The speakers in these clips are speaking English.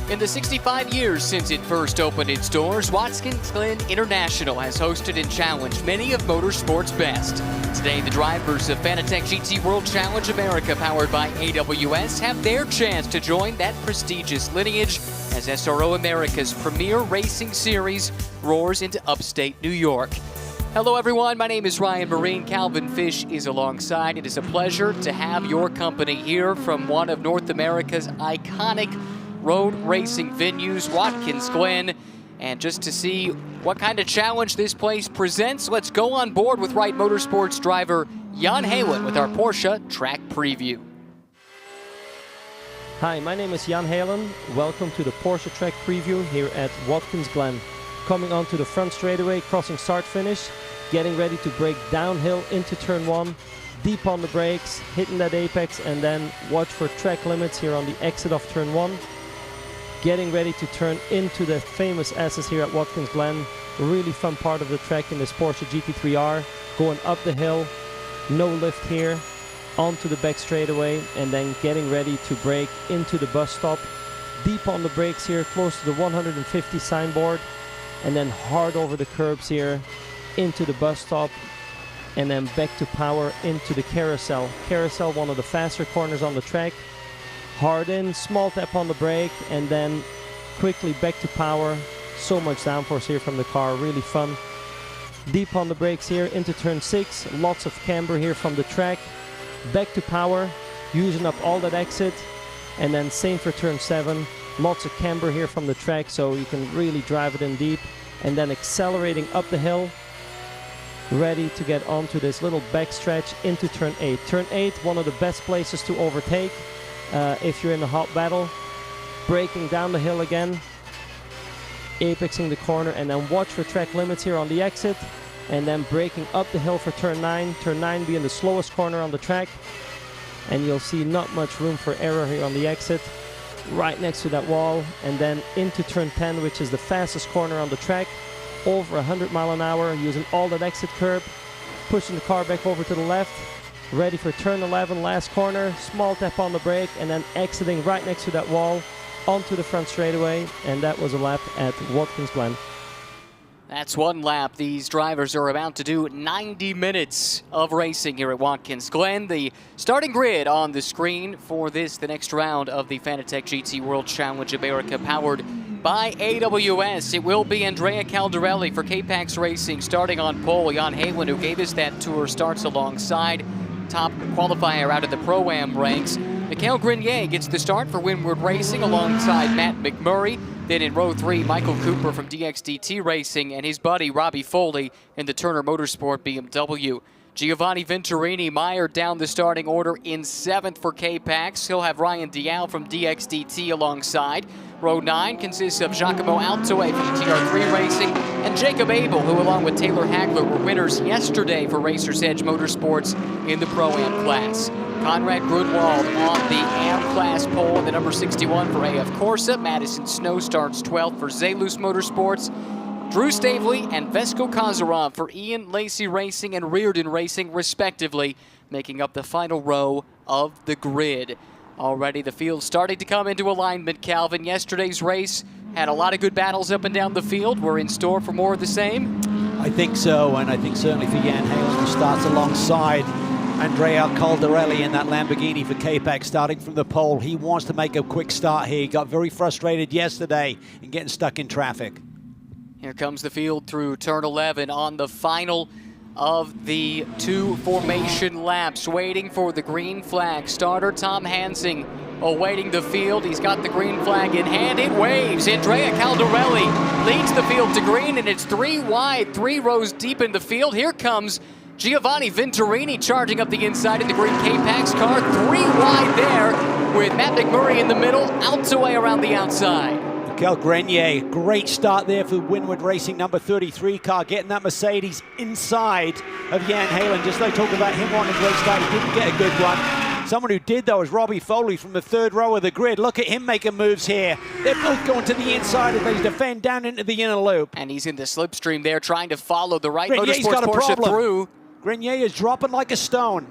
In the 65 years since it first opened its doors, Watkins Glen International has hosted and challenged many of motorsport's best. Today, the drivers of Fanatec GT World Challenge America, powered by AWS, have their chance to join that prestigious lineage as SRO America's premier racing series roars into upstate New York. Hello everyone, my name is Ryan Marine. Calvin Fish is alongside. It is a pleasure to have your company here from one of North America's iconic road racing venues, Watkins Glen. And just to see what kind of challenge this place presents, let's go on board with Wright Motorsports driver Jan Halen with our Porsche track preview. Hi, my name is Jan Halen. Welcome to the Porsche track preview here at Watkins Glen. Coming onto the front straightaway, crossing start-finish, getting ready to brake downhill into turn 1, deep on the brakes, hitting that apex, and then watch for track limits here on the exit of turn 1. Getting ready to turn into the famous S's here at Watkins Glen. A really fun part of the track in this Porsche GT3R. Going up the hill, no lift here, onto the back straightaway, and then getting ready to brake into the bus stop. Deep on the brakes here, close to the 150 signboard, and then hard over the curbs here, into the bus stop, and then back to power into the carousel. Carousel, one of the faster corners on the track. Hard in, small tap on the brake, and then quickly back to power. So much downforce here from the car, really fun. Deep on the brakes here into turn 6, lots of camber here from the track. Back to power, using up all that exit, and then same for turn 7. Lots of camber here from the track, so you can really drive it in deep. And then accelerating up the hill, ready to get onto this little back stretch into turn 8. Turn 8, one of the best places to overtake. If you're in a hot battle, braking down the hill again, apexing the corner, and then watch for track limits here on the exit, and then braking up the hill for turn 9. Turn 9 being the slowest corner on the track, and you'll see not much room for error here on the exit, right next to that wall, and then into turn 10, which is the fastest corner on the track, over 100 miles an hour, using all that exit curb, pushing the car back over to the left. Ready for turn 11, last corner, small tap on the brake, and then exiting right next to that wall onto the front straightaway, and that was a lap at Watkins Glen. That's one lap. These drivers are about to do 90 minutes of racing here at Watkins Glen. The starting grid on the screen for this, the next round of the Fanatec GT World Challenge America, powered by AWS. It will be Andrea Caldarelli for K-Pax Racing starting on pole. Jan Halen, who gave us that tour, starts alongside. Top qualifier out of the Pro-Am ranks. Mikhail Grenier gets the start for Windward Racing alongside Matt McMurray. Then in row 3, Michael Cooper from DXDT Racing and his buddy Robbie Foley in the Turner Motorsport BMW. Giovanni Venturini mired down the starting order in 7th for K-Pax. He'll have Ryan Dial from DXDT alongside. Row 9 consists of Giacomo Altoe from TR3 Racing and Jacob Abel, who along with Taylor Hagler were winners yesterday for Racers Edge Motorsports in the Pro-Am class. Conrad Grunwald on the Am class pole, the number 61 for AF Corsa. Madison Snow starts 12th for Zalus Motorsports. Drew Stavely and Vesco Kazarov for Ian Lacey Racing and Reardon Racing, respectively, making up the final row of the grid. Already the field starting to come into alignment, Calvin. Yesterday's race had a lot of good battles up and down the field. We're in store for more of the same? I think so, and I think certainly for Jan Halen, who starts alongside Andrea Caldarelli in that Lamborghini for K-Pax, starting from the pole. He wants to make a quick start here. He got very frustrated yesterday in getting stuck in traffic. Here comes the field through turn 11 on the final of the 2 formation laps, waiting for the green flag. Starter Tom Hansing awaiting the field. He's got the green flag in hand. It waves. Andrea Caldarelli leads the field to green, and it's 3 wide, 3 rows deep in the field. Here comes Giovanni Venturini charging up the inside in the green K-Pax car. 3 wide there with Matt McMurray in the middle, Altoe around the outside. Mikhail Grenier, great start there for Windward Racing number 33 car, getting that Mercedes inside of Jan Halen. Just they talk about him wanting a great start, he didn't get a good one. Someone who did, though, is Robbie Foley from the 3rd row of the grid. Look at him making moves here. They're both going to the inside as they defend down into the inner loop. And he's in the slipstream there, trying to follow the Wright Grenier's Motorsports got a Porsche problem. through. Grenier is dropping like a stone.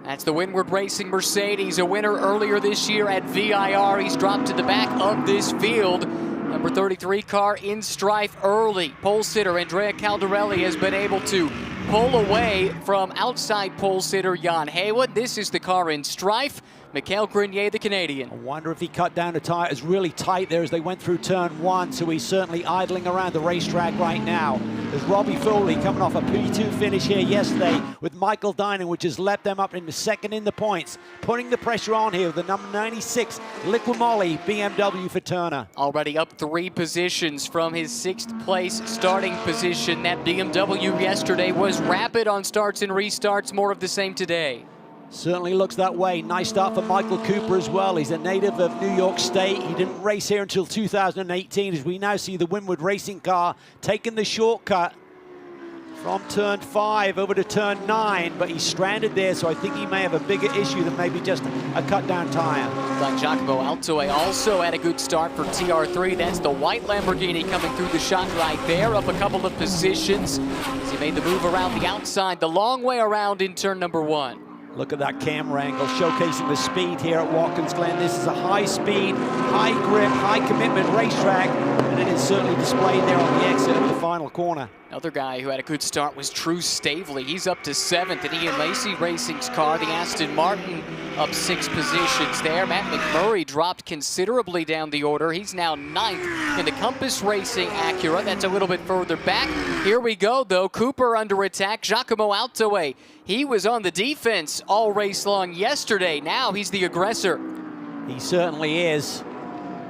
That's the Windward Racing Mercedes, a winner earlier this year at VIR. He's dropped to the back of this field. Number 33 car in strife early. Pole sitter Andrea Caldarelli has been able to pull away from outside pole sitter Jan Haywood. This is the car in strife. Mikael Grenier, the Canadian. I wonder if he cut down the tire. It was really tight there as they went through turn 1, so he's certainly idling around the racetrack right now. There's Robbie Foley coming off a P2 finish here yesterday with Michael Dinan, which has left them up in the second in the points, putting the pressure on here with the number 96 Liqui Moly BMW for Turner. Already up 3 positions from his 6th place starting position. That BMW yesterday was rapid on starts and restarts, more of the same today. Certainly looks that way. Nice start for Michael Cooper as well. He's a native of New York State. He didn't race here until 2018, as we now see the Windward Racing car taking the shortcut from turn 5 over to turn 9, but he's stranded there, so I think he may have a bigger issue than maybe just a cut-down tire. Like Giacomo Altoe also had a good start for TR3. That's the white Lamborghini coming through the shot right there, up a couple of positions as he made the move around the outside, the long way around in turn number 1. Look at that camera angle showcasing the speed here at Watkins Glen. This is a high-speed, high-grip, high-commitment racetrack, and it is certainly displayed there on the exit of the final corner. Another guy who had a good start was Drew Stavely. He's up to 7th in Ian Lacey Racing's car. The Aston Martin up 6 positions there. Matt McMurray dropped considerably down the order. He's now 9th in the Compass Racing Acura. That's a little bit further back. Here we go, though. Cooper under attack. Giacomo Altoe. He was on the defense all race long yesterday. Now he's the aggressor. He certainly is.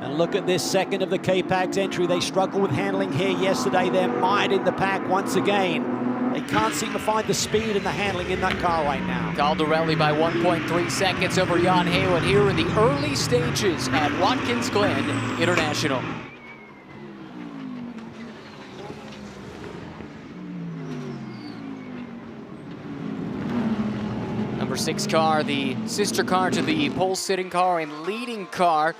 And look at this second of the K-Pax entry. They struggled with handling here yesterday. They're mired in the pack once again. They can't seem to find the speed and the handling in that car right now. Caldarelli by 1.3 seconds over Jan Haywood here in the early stages at Watkins Glen International. Number 6 car, the sister car to the pole-sitting car and leading car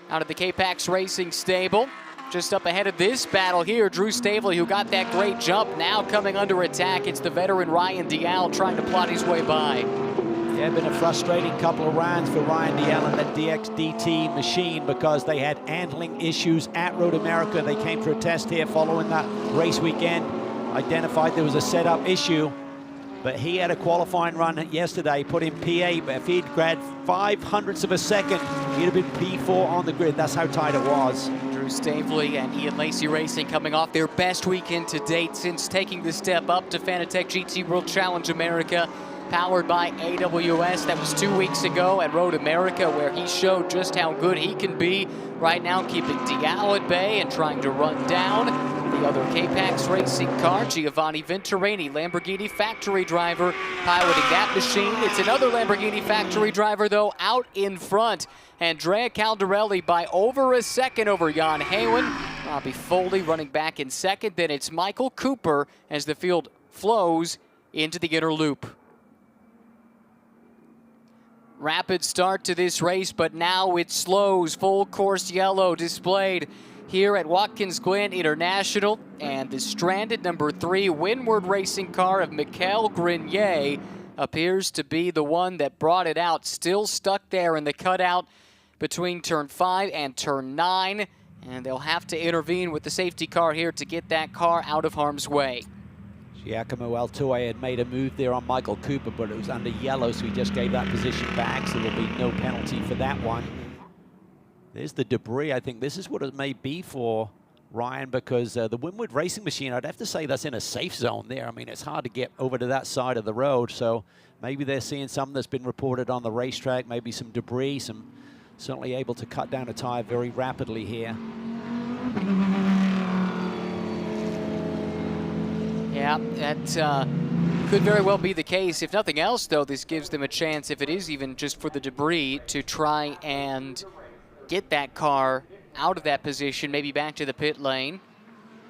out of the K-Pax Racing stable. Just up ahead of this battle here, Drew Stavely, who got that great jump, now coming under attack. It's the veteran Ryan Dial trying to plot his way by. Yeah, been a frustrating couple of rounds for Ryan Dial and that DXDT machine because they had handling issues at Road America. They came for a test here following that race weekend, identified there was a setup issue. But he had a qualifying run yesterday, put in P8, but if he'd grabbed 0.05 of a second, he'd have been P4 on the grid. That's how tight it was. Drew Stavely and Ian Lacey Racing coming off their best weekend to date since taking the step up to Fanatec GT World Challenge America, powered by AWS. That was 2 weeks ago at Road America, where he showed just how good he can be. Right now, keeping Dial at bay and trying to run down the other K-Pax Racing car, Giovanni Venturini, Lamborghini factory driver, piloting that machine. It's another Lamborghini factory driver, though, out in front. Andrea Caldarelli by over a second over Jan Haywood. Robbie Foley running back in second. Then it's Michael Cooper as the field flows into the inner loop. Rapid start to this race, but now it slows. Full course yellow displayed here at Watkins Glen International, and the stranded number 3 Windward Racing car of Mikael Grenier appears to be the one that brought it out. Still stuck there in the cutout between turn 5 and turn 9, and they'll have to intervene with the safety car here to get that car out of harm's way. Giacomo Altoe had made a move there on Michael Cooper, but it was under yellow, so he just gave that position back, so there'll be no penalty for that one. There's the debris. I think this is what it may be for Ryan, because the Windward Racing machine, I'd have to say that's in a safe zone there. I mean, it's hard to get over to that side of the road, so maybe they're seeing something that's been reported on the racetrack, maybe some debris, certainly able to cut down a tire very rapidly here. Yeah, that could very well be the case. If nothing else, though, this gives them a chance, if it is even just for the debris, to try and get that car out of that position, maybe back to the pit lane.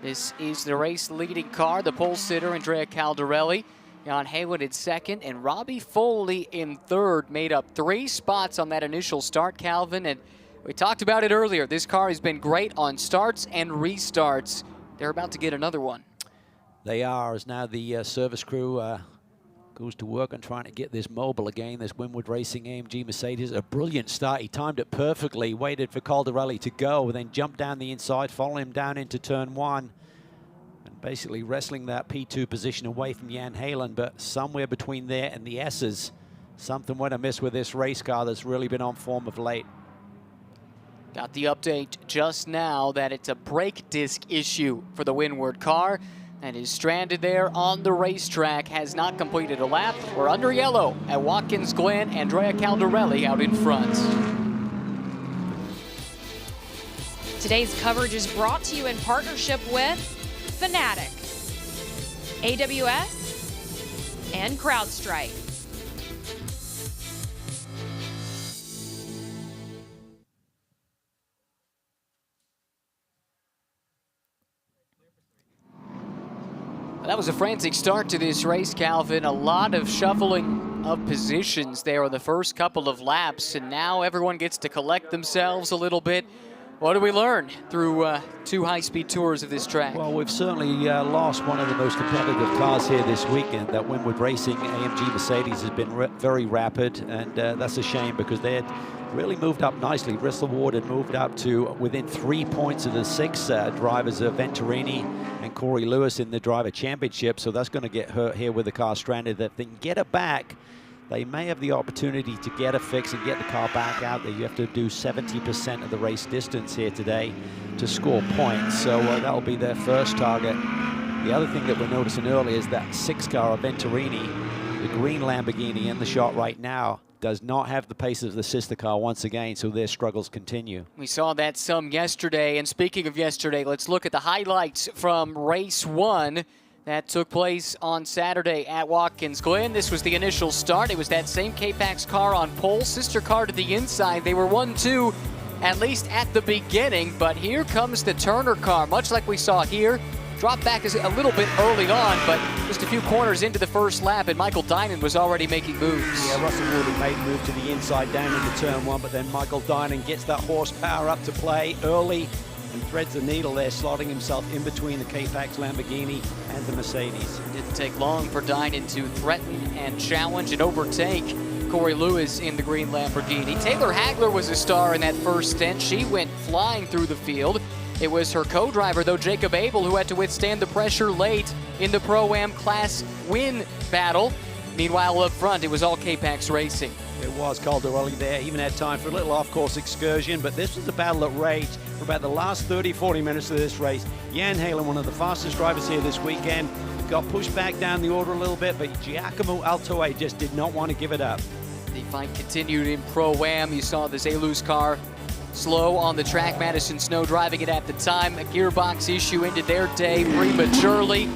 This is the race leading car, the pole sitter, Andrea Caldarelli. Jan Haywood in second, and Robbie Foley in third. Made up 3 spots on that initial start, Calvin, and we talked about it earlier. This car has been great on starts and restarts. They're about to get another one. They are, as now the service crew goes to work on trying to get this mobile again, this Winward Racing AMG Mercedes. A brilliant start. He timed it perfectly, waited for Caldarelli to go, then jumped down the inside, followed him down into turn 1, and basically wrestling that P2 position away from Jan Halen. But somewhere between there and the S's, something went amiss with this race car that's really been on form of late. Got the update just now that it's a brake disc issue for the Winward car, and is stranded there on the racetrack, has not completed a lap. We're under yellow at Watkins Glen. Andrea Caldarelli out in front. Today's coverage is brought to you in partnership with Fanatec, AWS, and CrowdStrike. That was a frantic start to this race, Calvin. A lot of shuffling of positions there on the first couple of laps, and now everyone gets to collect themselves a little bit. What do we learn through 2 high-speed tours of this track? Well, we've certainly lost one of the most competitive cars here this weekend. That Winward Racing AMG Mercedes has been very rapid, and that's a shame because they had really moved up nicely. Bristol Ward had moved up to within 3 points of the 6 drivers of Venturini and Corey Lewis in the driver championship, so that's going to get hurt here with the car stranded. If they can get it back, they may have the opportunity to get a fix and get the car back out there. You have to do 70% of the race distance here today to score points, so that'll be their first target. The other thing that we're noticing early is that 6 car of Venturini, the green Lamborghini in the shot right now, does not have the pace of the sister car once again, so their struggles continue. We saw that some yesterday, and speaking of yesterday, let's look at the highlights from race 1 that took place on Saturday at Watkins Glen. This was the initial start. It was that same K-Pax car on pole, sister car to the inside. They were 1-2, at least at the beginning, but here comes the Turner car, much like we saw here. Dropped back a little bit early on, but just a few corners into the first lap, and Michael Dinan was already making moves. Yeah, Russell Wood made a move to the inside down into turn 1, but then Michael Dinan gets that horsepower up to play early and threads the needle there, slotting himself in between the K-Pax Lamborghini and the Mercedes. It didn't take long for Dinan to threaten and challenge and overtake Corey Lewis in the green Lamborghini. Taylor Hagler was a star in that first stint. She went flying through the field. It was her co-driver, though, Jacob Abel, who had to withstand the pressure late in the Pro-Am Class win battle. Meanwhile, up front, it was all K-Pax Racing. It was Caldarelli there, even had time for a little off-course excursion, but this was a battle that raged for about the last 30-40 minutes of this race. Jan Halen, one of the fastest drivers here this weekend, got pushed back down the order a little bit, but Giacomo Altoe just did not want to give it up. The fight continued in Pro-Am. You saw the Zelus car slow on the track. Madison Snow driving it at the time. A gearbox issue ended their day prematurely.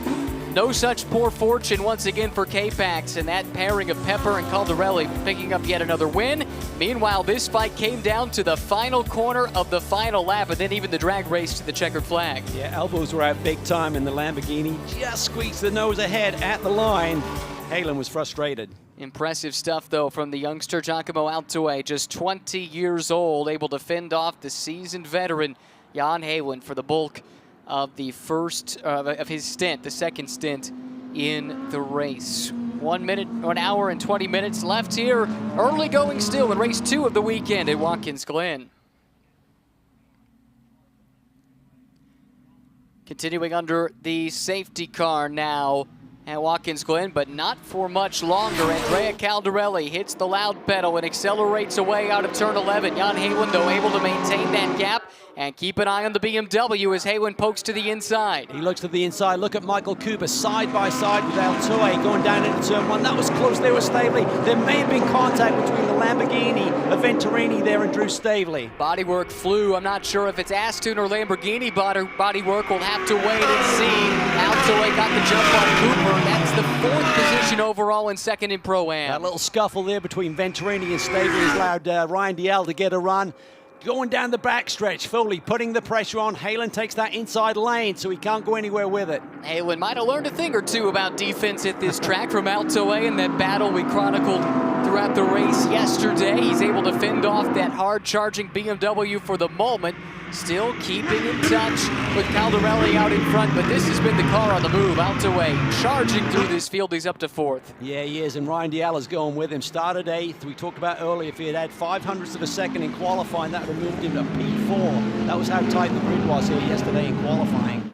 No such poor fortune once again for K-Pax, and that pairing of Pepper and Caldarelli picking up yet another win. Meanwhile, this fight came down to the final corner of the final lap, and then even the drag race to the checkered flag. Yeah, elbows were out big time, and the Lamborghini just squeaked the nose ahead at the line. Halen was frustrated. Impressive stuff, though, from the youngster Giacomo Altoe, just 20 years old, able to fend off the seasoned veteran Jan Halen for the bulk of the first of his stint, the second stint in the race. 1 hour and 20 minutes left here. Early going still in race 2 of the weekend at Watkins Glen. Continuing under the safety car now at Watkins Glen, but not for much longer. Andrea Caldarelli hits the loud pedal and accelerates away out of turn 11. Jan Halen, though, able to maintain that gap and keep an eye on the BMW as Halen pokes to the inside. He looks to the inside. Look at Michael Cooper side by side with Altoe going down into turn 1. That was close there with Stavely. There may have been contact between the Lamborghini of Venturini there and Drew Stavely. Bodywork flew. I'm not sure if it's Aston or Lamborghini bodywork. We'll have to wait and see. Altoe got the jump on Cooper. That's the 4th position overall and 2nd in Pro-Am. That little scuffle there between Venturini and Stavely has allowed Ryan Diel to get a run. Going down the backstretch, Foley putting the pressure on. Halen takes that inside lane, so he can't go anywhere with it. Halen might have learned a thing or two about defense at this track from Altoe in that battle we chronicled throughout the race yesterday. He's able to fend off that hard-charging BMW for the moment. Still keeping in touch with Caldarelli out in front, but this has been the car on the move. Altaway charging through this field. He's up to 4th. Yeah, he is, and Ryan Dial is going with him. Started 8th. We talked about earlier, if he had 5/100ths of a second in qualifying, that would have moved him to P4. That was how tight the grid was here yesterday in qualifying.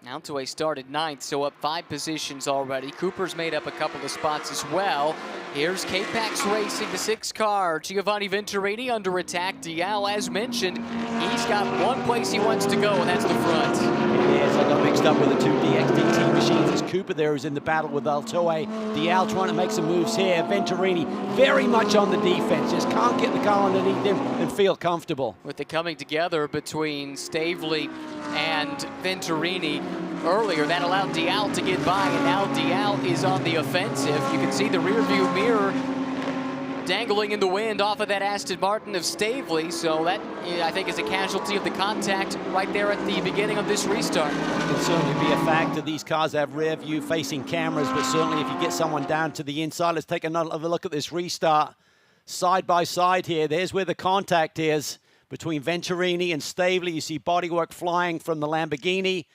Altaway started 9th, so up 5 positions already. Cooper's made up a couple of spots as well. Here's K-Pax Racing, the 6 car. Giovanni Venturini under attack. Dial, as mentioned, he's got one place he wants to go, and that's the front. Yes, I got mixed up with the 2 DXDT machines. It's Cooper there who's in the battle with Altaway. Dial trying to make some moves here. Venturini very much on the defense. Just can't get the car underneath him and feel comfortable. With the coming together between Stavely and Venturini earlier, that allowed Dial to get by, and now Dial is on the offensive. You can see the rear view mirror dangling in the wind off of that Aston Martin of Stavely, so that, I think, is a casualty of the contact right there at the beginning of this restart. It can certainly be a factor. These cars have rear view facing cameras, but certainly if you get someone down to the inside, let's take another look at this restart. Side by side here, there's where the contact is between Venturini and Stavely. You see bodywork flying from the Lamborghini,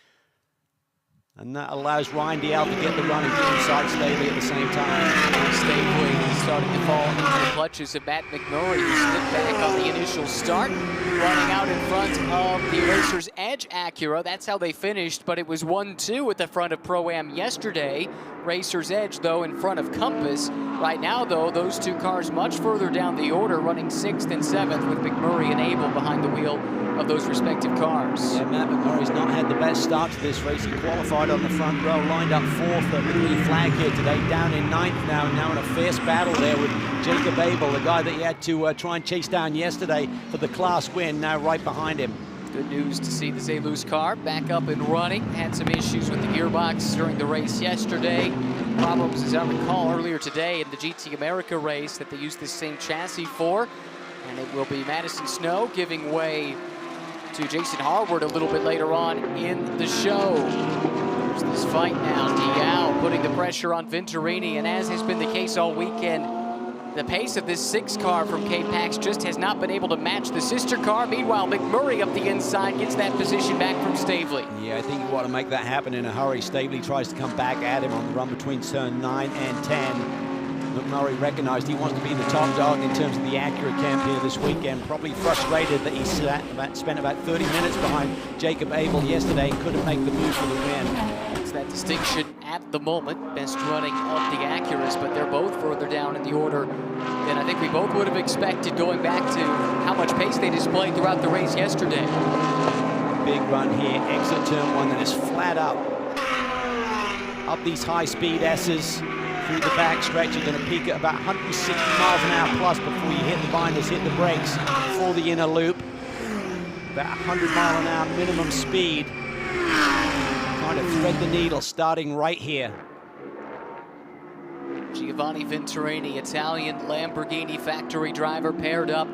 and that allows Ryan Dial to get the run and get inside Stavely at the same time. Stavely is starting to fall into the clutches of Matt McMurray, who slipped back on the initial start, running out in front of the Racers Edge Acura. That's how they finished, but it was 1-2 at the front of Pro-Am yesterday. Racers Edge, though, in front of Compass. Right now, though, those 2 cars much further down the order, running 6th and 7th, with McMurray and Abel behind the wheel of those respective cars. Yeah, Matt McMurray's not had the best start to this race. He qualified on the front row, lined up 4th at the green flag here today, down in 9th now in a fierce battle there with Jacob Abel, the guy that he had to try and chase down yesterday for the class win, now right behind him. Good news to see the Zaluz car back up and running. Had some issues with the gearbox during the race yesterday. Problems, as I recall, earlier today in the GT America race that they used this same chassis for. And it will be Madison Snow giving way to Jason Harward a little bit later on in the show. There's this fight now. Dial putting the pressure on Venturini, and as has been the case all weekend, the pace of this 6 car from K-Pax just has not been able to match the sister car. Meanwhile, McMurray up the inside gets that position back from Stavely. Yeah, I think you want to make that happen in a hurry. Stavely tries to come back at him on the run between turn 9 and 10. McMurray recognized he wants to be the top dog in terms of the Acura camp here this weekend. Probably frustrated that he spent about 30 minutes behind Jacob Abel yesterday and couldn't make the move for the win. It's that distinction at the moment. Best running of the Acuras, but they're both further down in the order than I think we both would have expected, going back to how much pace they displayed throughout the race yesterday. Big run here, exit turn 1 that is flat up. Up these high-speed S's. Through the back stretch, you're going to peak at about 160 miles an hour plus before you hit the binders, hit the brakes for the inner loop. About 100 mile an hour minimum speed. Trying to thread the needle starting right here. Giovanni Venturini, Italian Lamborghini factory driver, paired up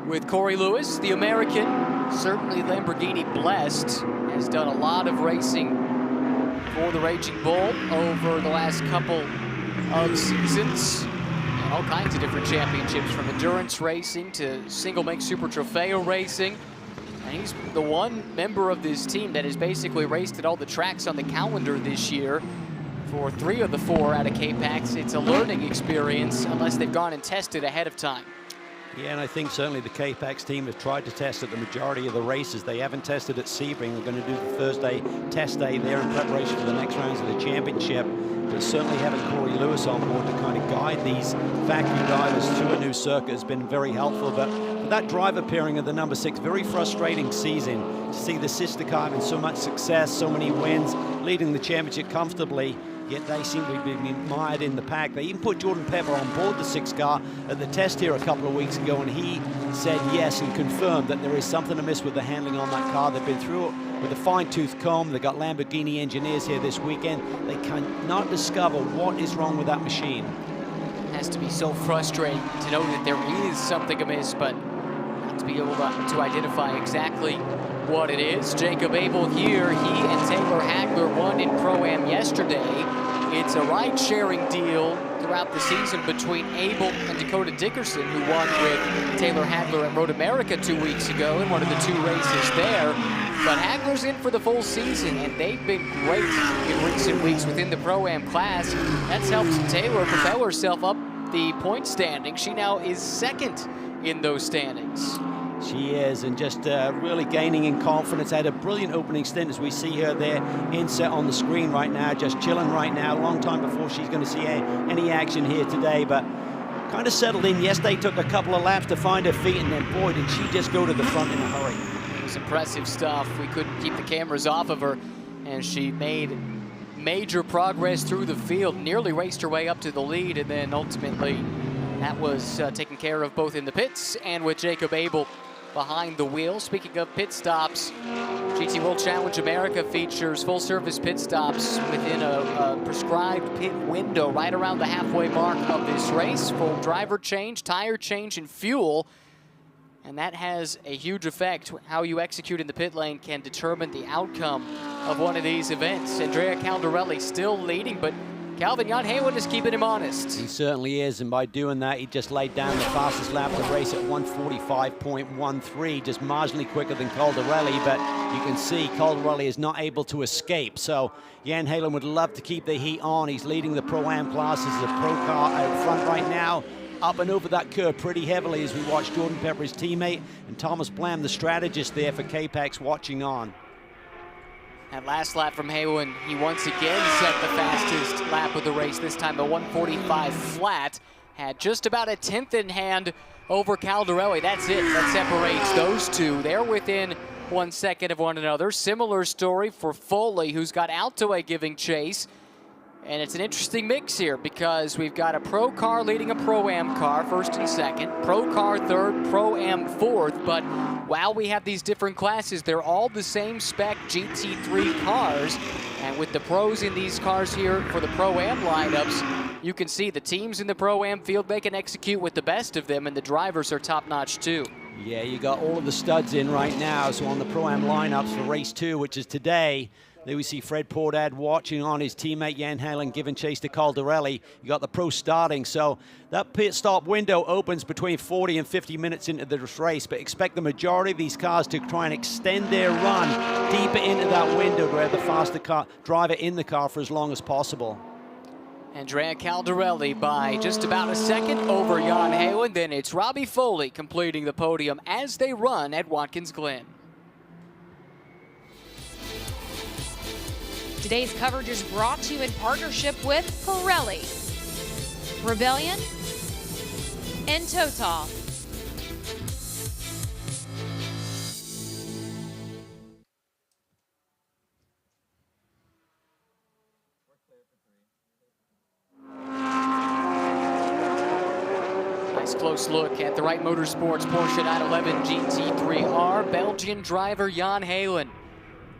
with Corey Lewis, the American. Certainly Lamborghini blessed, has done a lot of racing for the Raging Bull over the last couple of seasons, and all kinds of different championships, from endurance racing to single make super trofeo racing. And he's the one member of this team that has basically raced at all the tracks on the calendar this year. For 3 of the 4 out of K-Pax, it's a learning experience unless they've gone and tested ahead of time. Yeah, and I think certainly the K-Pax team has tried to test at the majority of the races. They haven't tested at Sebring. They're going to do the Thursday test day there in preparation for the next rounds of the championship. But certainly having Corey Lewis on board to kind of guide these factory drivers to a new circuit has been very helpful. But for that driver pairing of the number 6, very frustrating season to see the sister car having so much success, so many wins, leading the championship comfortably. Yet they seem to be mired in the pack. They even put Jordan Pepper on board the 6 car at the test here a couple of weeks ago, and he said yes and confirmed that there is something amiss with the handling on that car. They've been through it with a fine-tooth comb. They've got Lamborghini engineers here this weekend. They cannot discover what is wrong with that machine. It has to be so frustrating to know that there is something amiss, but not to be able to identify exactly what it is. Jacob Abel here, he and Taylor Hagler won in Pro-Am yesterday. It's a ride-sharing deal. throughout the season between Abel and Dakota Dickerson, who won with Taylor Hagler at Road America 2 weeks ago in one of the 2 races there. But Hagler's in for the full season, and they've been great in recent weeks within the Pro-Am class. That's helped Taylor propel herself up the point standing. She now is 2nd in those standings. She is, and just really gaining in confidence. Had a brilliant opening stint, as we see her there inset on the screen right now, just chilling right now. Long time before she's going to see any action here today, but kind of settled in. Yesterday took a couple of laps to find her feet, and then boy, did she just go to the front in a hurry. It was impressive stuff. We couldn't keep the cameras off of her, and she made major progress through the field, nearly raced her way up to the lead, and then ultimately that was taken care of both in the pits and with Jacob Abel behind the wheel. Speaking of pit stops, GT World Challenge America features full-service pit stops within a prescribed pit window right around the halfway mark of this race. Full driver change, tire change, and fuel. And that has a huge effect. How you execute in the pit lane can determine the outcome of one of these events. Andrea Caldarelli still leading, but Calvin Jan Haywood is keeping him honest. He certainly is, and by doing that, he just laid down the fastest lap of the race at 1:45.13, just marginally quicker than Caldarelli, but you can see Caldarelli is not able to escape. So Jan Halen would love to keep the heat on. He's leading the Pro-Am classes, the Pro car out front right now, up and over that curve pretty heavily as we watch Jordan Pepper, his teammate, and Thomas Blam, the strategist there for K-Pax, watching on. That last lap from Haywood, he once again set the fastest lap of the race, this time a 1:45 flat. Had just about a 10th in hand over Caldarelli. That's it, that separates those two. They're within 1 second of one another. Similar story for Foley, who's got Altoe giving chase. And it's an interesting mix here because we've got a Pro car leading a Pro-Am car, 1st and 2nd, Pro car 3rd, Pro-Am 4th, but while we have these different classes, they're all the same spec GT3 cars, and with the pros in these cars here for the Pro-Am lineups, you can see the teams in the Pro-Am field, they can execute with the best of them, and the drivers are top-notch too. Yeah, you got all of the studs in right now, so on the Pro-Am lineups for race 2, which is today, there we see Fred Pordad watching on his teammate Jan Halen giving chase to Caldarelli. You got the pro starting, so that pit stop window opens between 40 and 50 minutes into this race, but expect the majority of these cars to try and extend their run deeper into that window to have the faster car driver in the car for as long as possible. Andrea Caldarelli by just about a second over Jan Halen. Then it's Robbie Foley completing the podium as they run at Watkins Glen. Today's coverage is brought to you in partnership with Pirelli, Rebellion, and Total. Nice close look at the Wright Motorsports Porsche 911 GT3R. Belgian driver Jan Halen,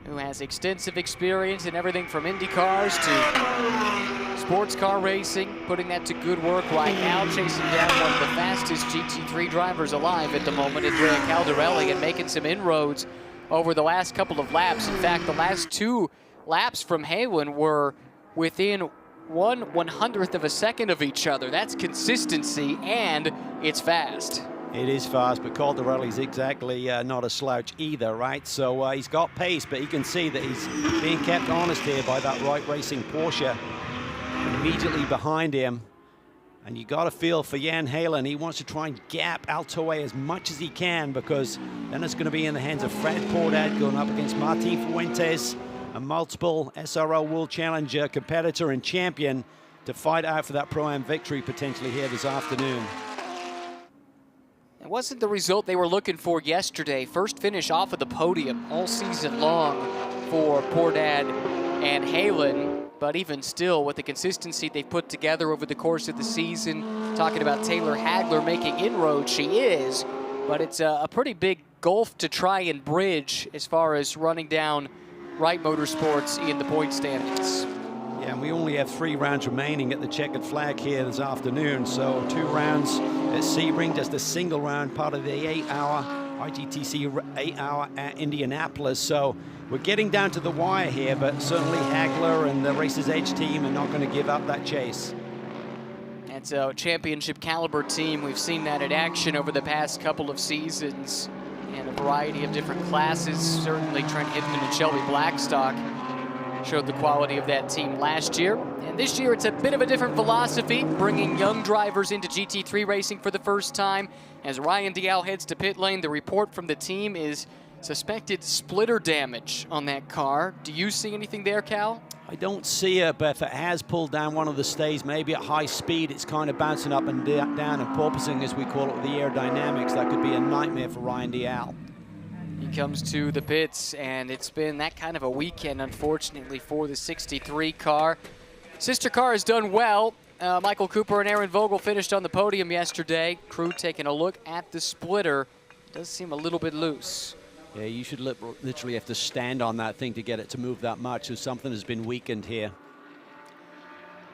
who has extensive experience in everything from Indy cars to sports car racing, putting that to good work right now, chasing down one of the fastest GT3 drivers alive at the moment, Andrea Caldarelli, and making some inroads over the last couple of laps. In fact, the last 2 laps from Haywood were within 1/100th of a second of each other. That's consistency, and it's fast. It is fast, but Caldarelli's exactly not a slouch either, right? So he's got pace, but you can see that he's being kept honest here by that Wright Racing Porsche immediately behind him. And you got to feel for Jan Halen. He wants to try and gap Altoe as much as he can, because then it's going to be in the hands of Fred Pordad going up against Martin Fuentes, a multiple SRO World Challenger competitor and champion, to fight out for that Pro-Am victory potentially here this afternoon. It wasn't the result they were looking for yesterday. First finish off of the podium all season long for Pordad and Halen. But even still, with the consistency they've put together over the course of the season, talking about Taylor Hagler making inroads, she is, but it's a pretty big gulf to try and bridge as far as running down Wright Motorsports in the point standings. Yeah, and we only have 3 rounds remaining at the checkered flag here this afternoon. So 2 rounds at Sebring, just a single round, part of the 8-hour IGTC 8-hour at Indianapolis. So we're getting down to the wire here, but certainly Hagler and the Racer's Edge team are not going to give up that chase. It's a championship caliber team. We've seen that in action over the past couple of seasons in a variety of different classes. Certainly Trent Hitman and Shelby Blackstock showed the quality of that team last year. And this year it's a bit of a different philosophy, bringing young drivers into GT3 racing for the first time. As Ryan Dial heads to pit lane, the report from the team is suspected splitter damage on that car. Do you see anything there, Cal? I don't see it, but if it has pulled down one of the stays, maybe at high speed, it's kind of bouncing up and down and porpoising, as we call it, with the aerodynamics. That could be a nightmare for Ryan Dial. He comes to the pits, and it's been that kind of a weekend, unfortunately, for the 63 car. Sister car has done well. Michael Cooper and Aaron Vogel finished on the podium yesterday. Crew taking a look at the splitter. Does seem a little bit loose. Yeah, you should literally have to stand on that thing to get it to move that much, so something has been weakened here.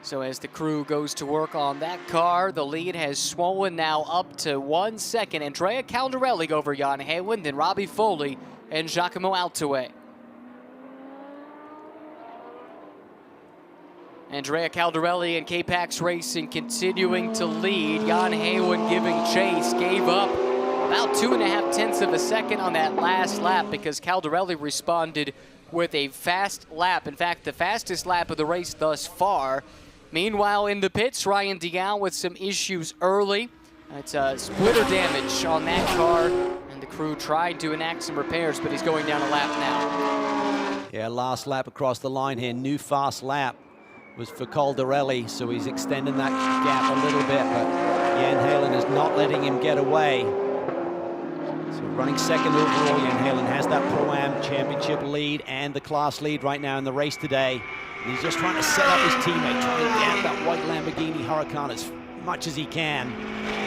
So as the crew goes to work on that car, the lead has swollen now up to 1 second. Andrea Caldarelli over Jan Heylen, then Robbie Foley and Giacomo Altuve. Andrea Caldarelli and K-Pax Racing continuing to lead. Jan Heylen giving chase, gave up about 2.5 tenths of a second on that last lap because Caldarelli responded with a fast lap. In fact, the fastest lap of the race thus far. Meanwhile, in the pits, Ryan Dial with some issues early. It's splitter damage on that car, and the crew tried to enact some repairs, but he's going down a lap now. Yeah, last lap across the line here. New fast lap was for Caldarelli, so he's extending that gap a little bit, but Jan Heylen is not letting him get away. So running second overall, Jan Heylen has that Pro-Am championship lead and the class lead right now in the race today. And he's just trying to set up his teammate, trying to get that white Lamborghini Huracan as much as he can,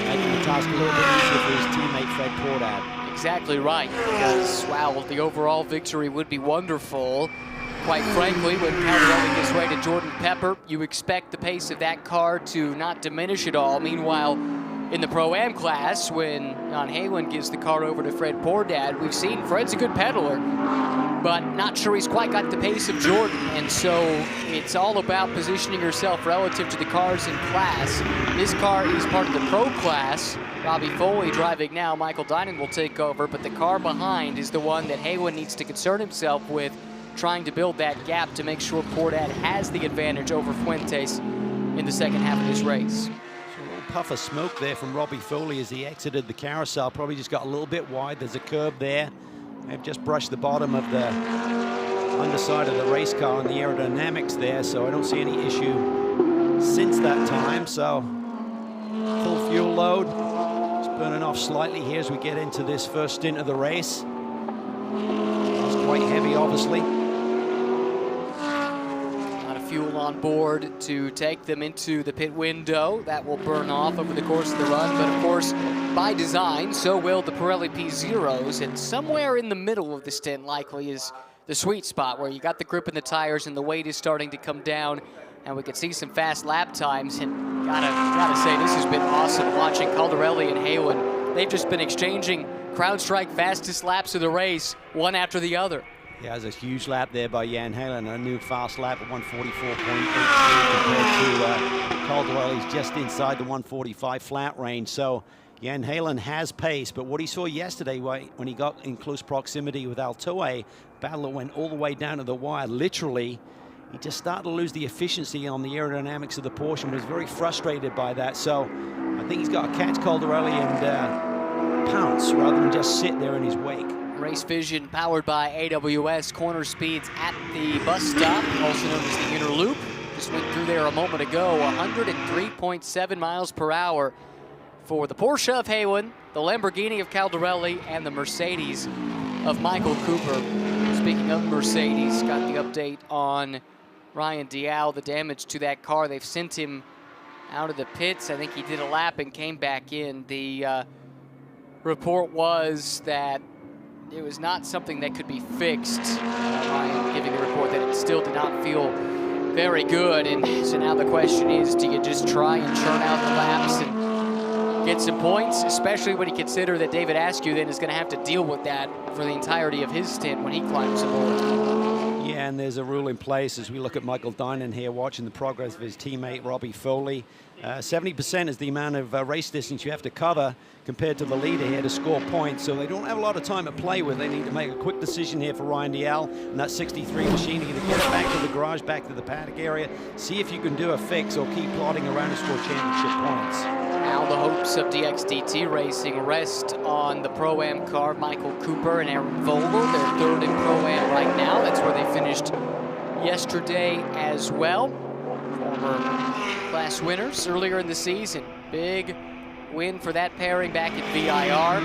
making the task a little bit easier for his teammate Fred Portad. Exactly right, because, wow, the overall victory would be wonderful. Quite frankly, when Caldarelli gives way to Jordan Pepper, you expect the pace of that car to not diminish at all. Meanwhile, in the Pro-Am class, when Jan Heylen gives the car over to Fred Portad, we've seen Fred's a good pedaler, but not sure he's quite got the pace of Jordan. And so it's all about positioning yourself relative to the cars in class. This car is part of the Pro class. Robbie Foley driving now. Michael Dinan will take over, but the car behind is the one that Heylen needs to concern himself with, trying to build that gap to make sure Portad has the advantage over Fuentes in the second half of this race. Puff of smoke there from Robbie Foley as he exited the carousel. Probably just got a little bit wide. There's a curb there. They've just brushed the bottom of the underside of the race car and the aerodynamics there, so I don't see any issue since that time. So full fuel load. It's burning off slightly here as we get into this first stint of the race. It's quite heavy, obviously. Fuel on board to take them into the pit window. That will burn off over the course of the run, but of course, by design, so will the Pirelli P0s, and somewhere in the middle of the stint likely is the sweet spot where you got the grip in the tires and the weight is starting to come down, and we could see some fast lap times. And gotta say, this has been awesome watching Caldarelli and Heylen. They've just been exchanging CrowdStrike fastest laps of the race, one after the other. Yeah, there's a huge lap there by Jan Heylen, a new fast lap at 144.83 compared to Caldarelli's just inside the 145 flat range. So Jan Heylen has pace, but what he saw yesterday when he got in close proximity with Altuve, battle that went all the way down to the wire, literally, he just started to lose the efficiency on the aerodynamics of the Porsche and was very frustrated by that. So I think he's got to catch Caldarelli and pounce rather than just sit there in his wake. Race Vision powered by AWS, corner speeds at the bus stop, also known as the inner loop. Just went through there a moment ago, 103.7 miles per hour for the Porsche of Heylen, the Lamborghini of Caldarelli, and the Mercedes of Michael Cooper. Speaking of Mercedes, got the update on Ryan Dial, the damage to that car. They've sent him out of the pits. I think he did a lap and came back in. The report was that it was not something that could be fixed. Ryan giving the report that it still did not feel very good. And so now the question is, do you just try and churn out the laps and get some points, especially when you consider that David Askew then is going to have to deal with that for the entirety of his stint when he climbs aboard. Yeah, and there's a rule in place as we look at Michael Dinan here watching the progress of his teammate Robbie Foley. 70% is the amount of race distance you have to cover compared to the leader here to score points, so they don't have a lot of time to play with. They need to make a quick decision here for Ryan DL and that 63 machine, either get it back to the garage, back to the paddock area, see if you can do a fix or keep plodding around to score championship points. Now the hopes of DXDT Racing rest on the Pro-Am car, Michael Cooper and Aaron Vogel. They're third in Pro-Am right now. That's where they finished yesterday as well. Former class winners earlier in the season. Big win for that pairing back at VIR.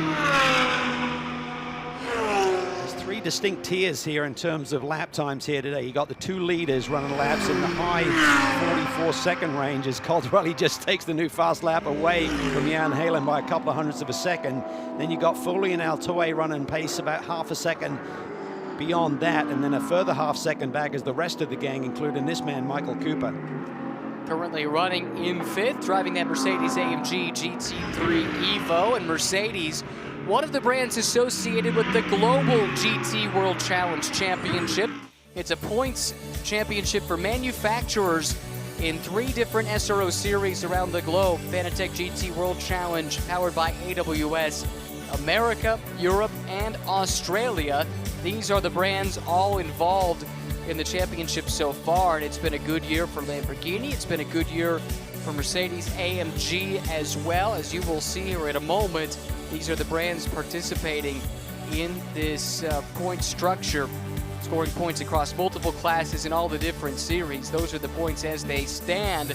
There's three distinct tiers here in terms of lap times here today. You got the two leaders running laps in the high 44-second range as Caldarelli just takes the new fast lap away from Jan Halen by a couple of hundredths of a second. Then you got Foley and Altoe running pace about half a second beyond that, and then a further half second back as the rest of the gang, including this man, Michael Cooper. Currently running in fifth, driving that Mercedes-AMG GT3 Evo, and Mercedes, one of the brands associated with the Global GT World Challenge Championship. It's a points championship for manufacturers in 3 different SRO series around the globe. Fanatec GT World Challenge, powered by AWS, America, Europe, and Australia. These are the brands all involved in the championship so far, and it's been a good year for Lamborghini. It's been a good year for Mercedes-AMG as well. As you will see here in a moment, these are the brands participating in this point structure, scoring points across multiple classes in all the different series. Those are the points as they stand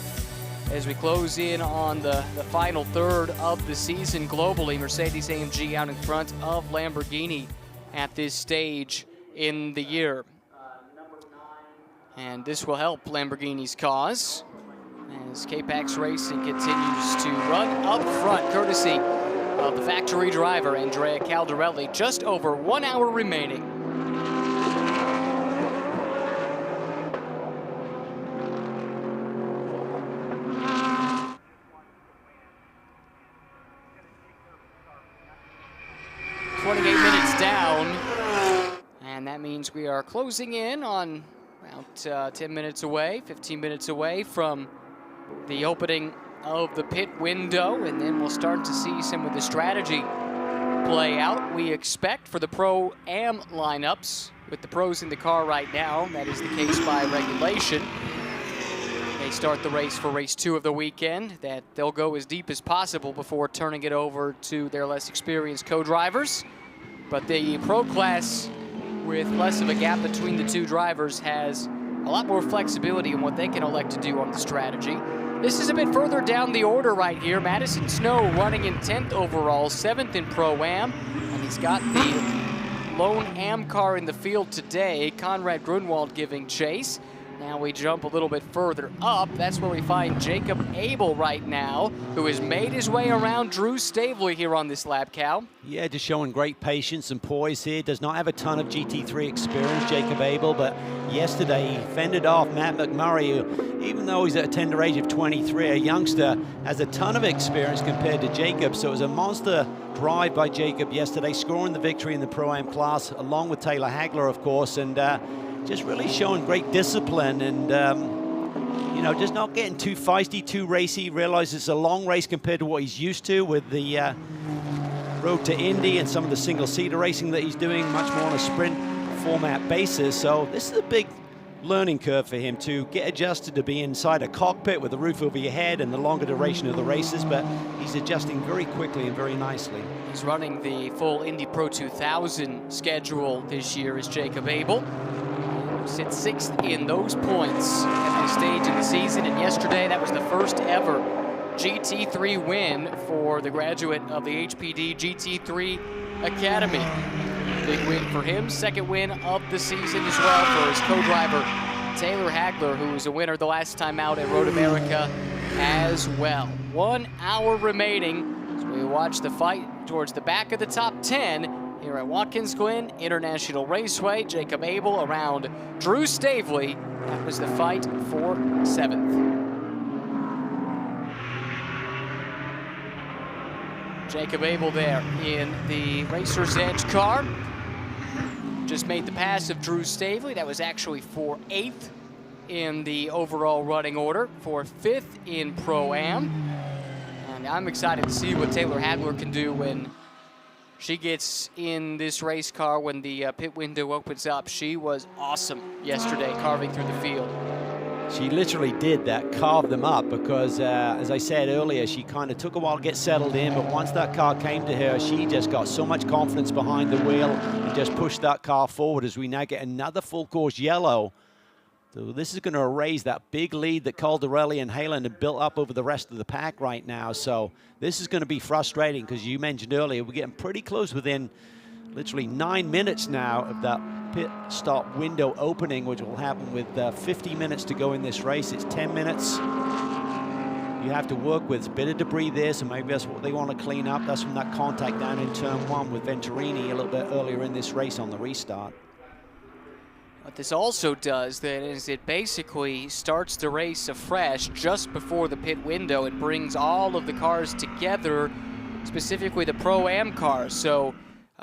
as we close in on the final third of the season globally. Mercedes-AMG out in front of Lamborghini at this stage in the year. And this will help Lamborghini's cause as K-Pax Racing continues to run up front, courtesy of the factory driver, Andrea Caldarelli. Just over 1 hour remaining. And that means we are closing in on about 10 minutes away, 15 minutes away from the opening of the pit window, and then we'll start to see some of the strategy play out. We expect for the Pro-Am lineups, with the pros in the car right now, that is the case by regulation. They start the race for race 2 of the weekend, that they'll go as deep as possible before turning it over to their less experienced co-drivers. But the Pro class, with less of a gap between the two drivers, has a lot more flexibility in what they can elect to do on the strategy. This is a bit further down the order right here. Madison Snow running in 10th overall, 7th in Pro-Am, and he's got the lone Am car in the field today. Conrad Grunwald giving chase. Now we jump a little bit further up. That's where we find Jacob Abel right now, who has made his way around Drew Stavely here on this lap, Cal. Yeah, just showing great patience and poise here. Does not have a ton of GT3 experience, Jacob Abel, but yesterday he fended off Matt McMurray, who, even though he's at a tender age of 23, a youngster, has a ton of experience compared to Jacob. So it was a monster drive by Jacob yesterday, scoring the victory in the Pro-Am class, along with Taylor Hagler, of course, and just really showing great discipline and, you know, just not getting too feisty, too racy. Realizes it's a long race compared to what he's used to with the Road to Indy and some of the single-seater racing that he's doing, much more on a sprint format basis. So this is a big learning curve for him to get adjusted to be inside a cockpit with a roof over your head and the longer duration of the races, but he's adjusting very quickly and very nicely. He's running the full Indy Pro 2000 schedule this year as Jacob Abel. Sits 6th in those points at this stage in the season, and yesterday that was the first ever GT3 win for the graduate of the HPD GT3 Academy. Big win for him, second win of the season as well for his co-driver Taylor Hagler, who was a winner the last time out at Road America as well. 1 hour remaining as we watch the fight towards the back of the top 10 here at Watkins Glen International Raceway. Jacob Abel around Drew Stavely. That was the fight for 7th. Jacob Abel there in the Racer's Edge car. just made the pass of Drew Stavely. That was actually for 8th in the overall running order, for 5th in Pro-Am. And I'm excited to see what Taylor Hadler can do when she gets in this race car when the pit window opens up. She was awesome yesterday carving through the field. She literally did that, carved them up, because as I said earlier, she kind of took a while to get settled in, but once that car came to her, she just got so much confidence behind the wheel and just pushed that car forward as we now get another full course yellow. So this is going to erase that big lead that Caldarelli and Halen have built up over the rest of the pack right now. So this is going to be frustrating because you mentioned earlier, we're getting pretty close within literally 9 minutes now of that pit stop window opening, which will happen with 50 minutes to go in this race. It's 10 minutes. You have to work with a bit of debris there, so maybe that's what they want to clean up. That's from that contact down in turn 1 with Venturini a little bit earlier in this race on the restart. What this also does then is it basically starts the race afresh just before the pit window. It brings all of the cars together, specifically the Pro-Am cars. So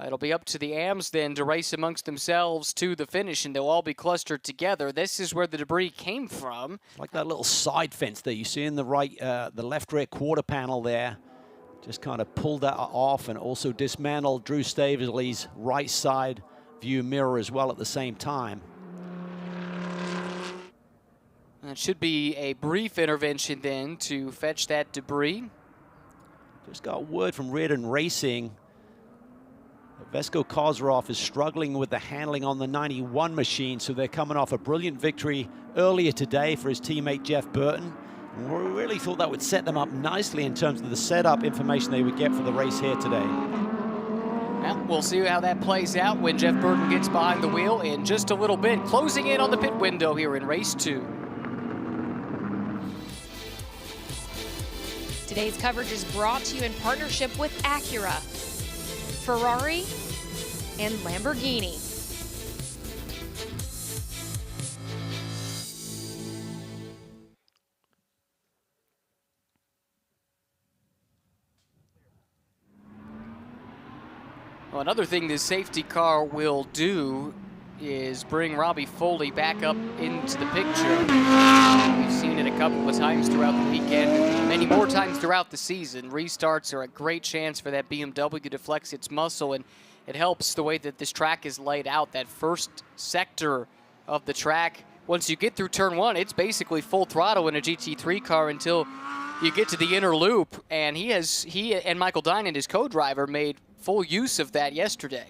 it'll be up to the AMs then to race amongst themselves to the finish, and they'll all be clustered together. This is where the debris came from. Like that little side fence there you see in the right, the left rear quarter panel there. Just kind of pulled that off and also dismantled Drew Stavely's right side view mirror as well at the same time. That should be a brief intervention then to fetch that debris. Just got word from Reardon Racing. Vesko Kozarov is struggling with the handling on the 91 machine, so they're coming off a brilliant victory earlier today for his teammate Jeff Burton. And we really thought that would set them up nicely in terms of the setup information they would get for the race here today. Well, we'll see how that plays out when Jeff Burton gets behind the wheel in just a little bit. Closing in on the pit window here in race 2. Today's coverage is brought to you in partnership with Acura, Ferrari, and Lamborghini. Well, another thing this safety car will do is bring Robbie Foley back up into the picture. We've seen it a couple of times throughout the weekend, many more times throughout the season. Restarts are a great chance for that BMW to flex its muscle, and it helps the way that this track is laid out. That first sector of the track, once you get through turn 1, it's basically full throttle in a GT3 car until you get to the inner loop, and he and Michael Dinan, his co-driver, made full use of that yesterday.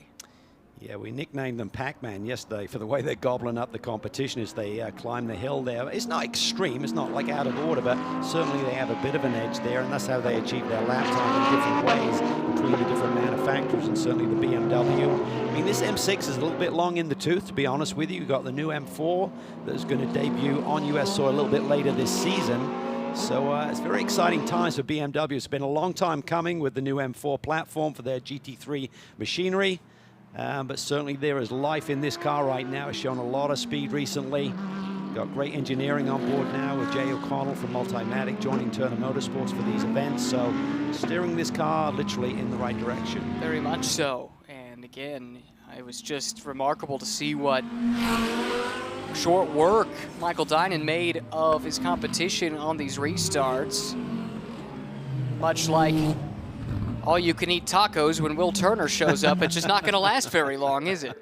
Yeah, we nicknamed them Pac-Man yesterday for the way they're gobbling up the competition as they climb the hill there. It's not extreme, it's not like out of order, but certainly they have a bit of an edge there, and that's how they achieve their lap time in different ways between the different manufacturers, and certainly the BMW. I mean, this M6 is a little bit long in the tooth, to be honest with you. You've got the new M4 that's going to debut on US soil a little bit later this season. So it's very exciting times for BMW. It's been a long time coming with the new M4 platform for their GT3 machinery. But certainly there is life in this car right now. It's shown a lot of speed recently. Got great engineering on board now with Jay O'Connell from Multimatic joining Turner Motorsports for these events. So steering this car literally in the right direction. Very much so. And again, it was just remarkable to see what short work Michael Dinan made of his competition on these restarts. Much like all-you-can-eat tacos when Will Turner shows up, it's just not going to last very long, is it?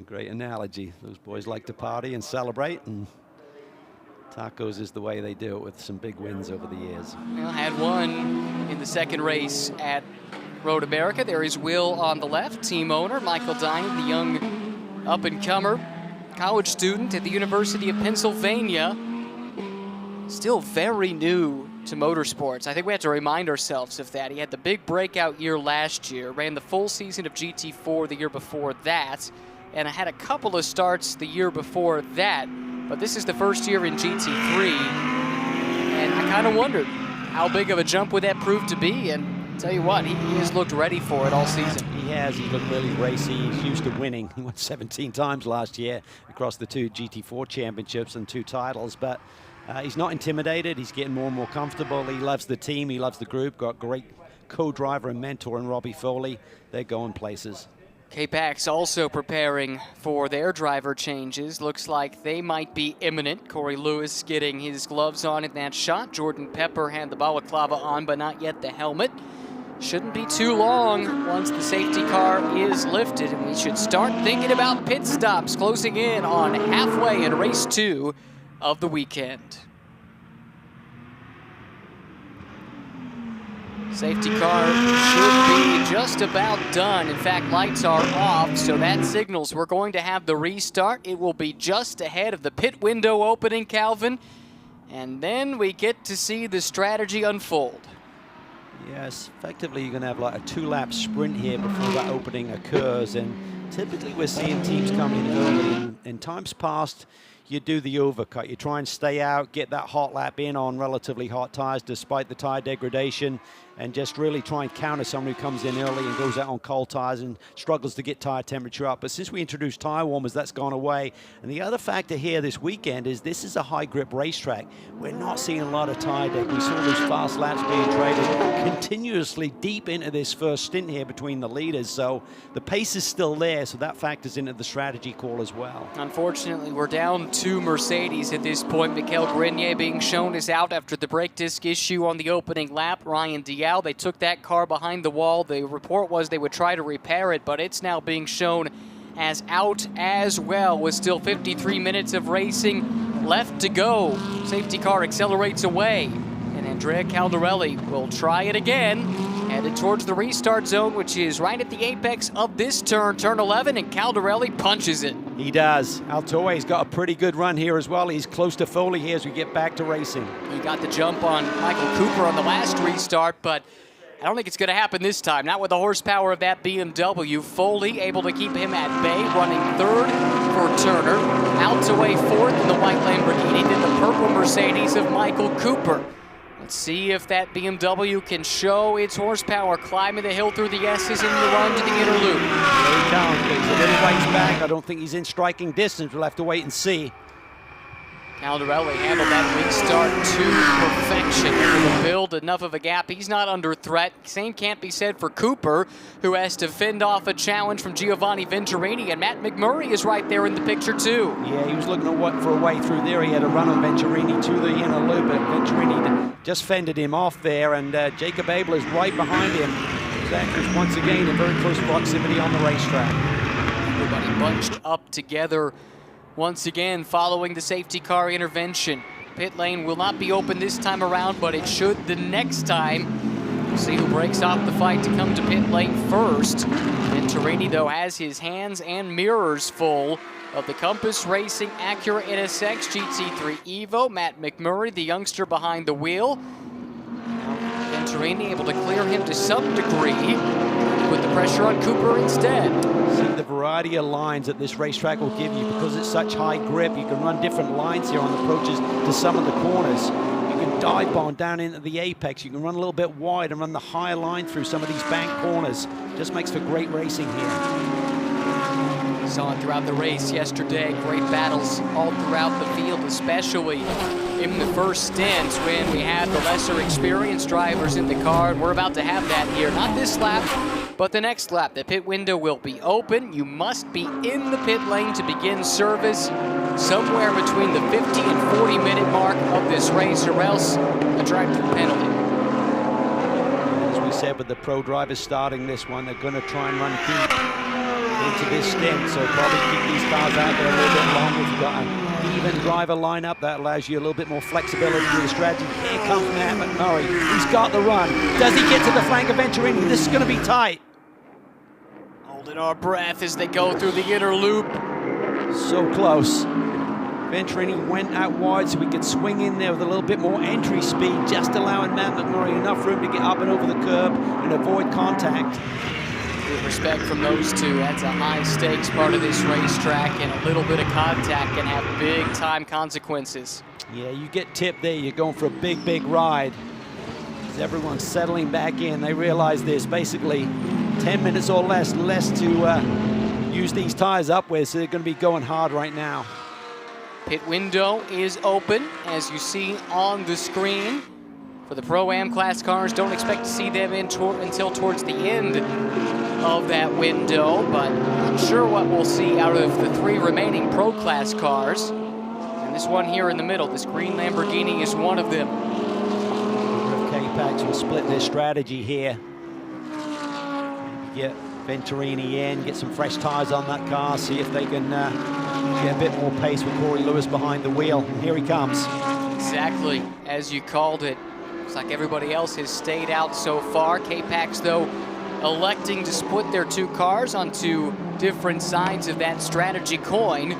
Great analogy. Those boys like to party and celebrate, and tacos is the way they do it with some big wins over the years. Well, had one in the second race at Road America. There is Will on the left, team owner. Michael Dinan, the young up-and-comer, college student at the University of Pennsylvania. Still very new to motorsports. I think we have to remind ourselves of that. He had the big breakout year last year, ran the full season of GT4 the year before that, and I had a couple of starts the year before that, but this is the first year in GT3, and I kind of wondered how big of a jump would that prove to be, and tell you what, he has looked ready for it all season. He has. He looked really racy. He's used to winning. He won 17 times last year across the 2 GT4 championships and 2 titles, but he's not intimidated. He's getting more and more comfortable. He loves the team. He loves the group. Got great co-driver and mentor in Robbie Foley. They're going places. K-Pac's also preparing for their driver changes. Looks like they might be imminent. Corey Lewis getting his gloves on in that shot. Jordan Pepper had the balaclava on, but not yet the helmet. Shouldn't be too long once the safety car is lifted, and we should start thinking about pit stops closing in on halfway in race 2 of the weekend. Safety car should be just about done. In fact, lights are off, so that signals we're going to have the restart. It will be just ahead of the pit window opening, Calvin, and then we get to see the strategy unfold. Yes, effectively you're going to have like a 2-lap sprint here before that opening occurs, and typically we're seeing teams come in early. In times past, you do the overcut. You try and stay out, get that hot lap in on relatively hot tires despite the tire degradation, and just really try and counter someone who comes in early and goes out on cold tires and struggles to get tire temperature up. But since we introduced tire warmers, that's gone away. And the other factor here this weekend is this is a high grip racetrack. We're not seeing a lot of tire deck. We saw those fast laps being traded continuously deep into this first stint here between the leaders. So the pace is still there, so that factors into the strategy call as well. Unfortunately, we're down 2 Mercedes at this point. Michael Grenier being shown as out after the brake disc issue on the opening lap. Ryan Dial, they took that car behind the wall. The report was they would try to repair it, but it's now being shown as out as well, with still 53 minutes of racing left to go. Safety car accelerates away, and Andrea Caldarelli will try it again, headed towards the restart zone, which is right at the apex of this turn, turn 11, and Caldarelli punches it. He does. Altoi's got a pretty good run here as well. He's close to Foley here as we get back to racing. He got the jump on Michael Cooper on the last restart, but I don't think it's going to happen this time. Not with the horsepower of that BMW. Foley able to keep him at bay, running 3rd for Turner. Altoe 4th in the white Lamborghini, then the purple Mercedes of Michael Cooper. Let's see if that BMW can show its horsepower, climbing the hill through the S's in the run to the inner loop. Here he comes, but he's a little ways back. I don't think he's in striking distance. We'll have to wait and see. Caldarelli handled that restart to perfection. Able to build enough of a gap. He's not under threat. Same can't be said for Cooper, who has to fend off a challenge from Giovanni Venturini, and Matt McMurray is right there in the picture too. Yeah, he was looking for a way through there. He had a run on Venturini to the inner loop, but Venturini just fended him off there, and Jacob Abel is right behind him. Zach is once again in very close proximity on the racetrack. Everybody bunched up together once again following the safety car intervention. Pit lane will not be open this time around, but it should the next time. We'll see who breaks off the fight to come to pit lane first. Venturini, though, has his hands and mirrors full of the Compass Racing Acura NSX GT3 Evo. Matt McMurray, the youngster behind the wheel. Now Venturini able to clear him to some degree. Put the pressure on Cooper instead. See the variety of lines that this racetrack will give you. Because it's such high grip, you can run different lines here on the approaches to some of the corners. You can dive bomb down into the apex. You can run a little bit wide and run the higher line through some of these bank corners. Just makes for great racing here. We saw it throughout the race yesterday. Great battles all throughout the field, especially in the first stint when we had the lesser experienced drivers in the car. And we're about to have that here. Not this lap, but the next lap. The pit window will be open. You must be in the pit lane to begin service somewhere between the 50 and 40 minute mark of this race, or else a drive-through penalty. As we said, with the pro drivers starting this one, they're going to try and run deep into this stint, so probably keep these cars out there a little bit longer. If you've got an even driver lineup, that allows you a little bit more flexibility with the strategy. Here comes Matt McMurray. He's got the run. Does he get to the flank of Venturini? This is going to be tight. Holding our breath as they go through the inner loop. So close. Venturini went out wide so we could swing in there with a little bit more entry speed, just allowing Matt McMurray enough room to get up and over the curb and avoid contact. Good respect from those two. That's a high-stakes part of this racetrack, and a little bit of contact can have big-time consequences. Yeah, you get tipped there, you're going for a big, big ride. As everyone's settling back in, they realize there's basically 10 minutes or less to use these tires up with, so they're going to be going hard right now. Pit window is open, as you see on the screen. For the Pro-Am class cars, don't expect to see them in until towards the end of that window, but not sure what we'll see out of the 3 remaining Pro Class cars. And this one here in the middle, this green Lamborghini, is one of them. K-Pax will split their strategy here. Get Venturini in, get some fresh tires on that car, see if they can get a bit more pace with Corey Lewis behind the wheel. And here he comes. Exactly as you called it. Looks like everybody else has stayed out so far. K-Pax, though, electing to split their 2 cars onto different sides of that strategy coin.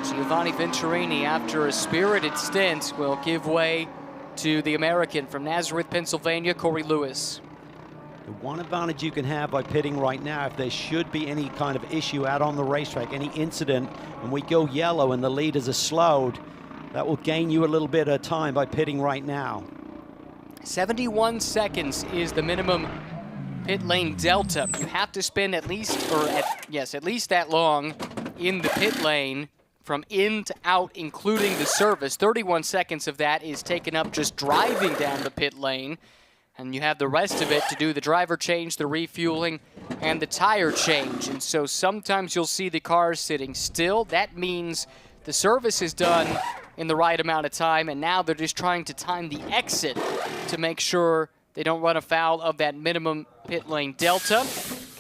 Giovanni Venturini, after a spirited stint, will give way to the American from Nazareth, Pennsylvania, Corey Lewis. The one advantage you can have by pitting right now, if there should be any kind of issue out on the racetrack, any incident, and we go yellow and the leaders are slowed, that will gain you a little bit of time by pitting right now. 71 seconds is the minimum pit lane delta. You have to spend at least that long in the pit lane from in to out, including the service. 31 seconds of that is taken up just driving down the pit lane. And you have the rest of it to do the driver change, the refueling, and the tire change. And so sometimes you'll see the cars sitting still. That means the service is done in the right amount of time, and now they're just trying to time the exit to make sure they don't run afoul of that minimum pit lane delta.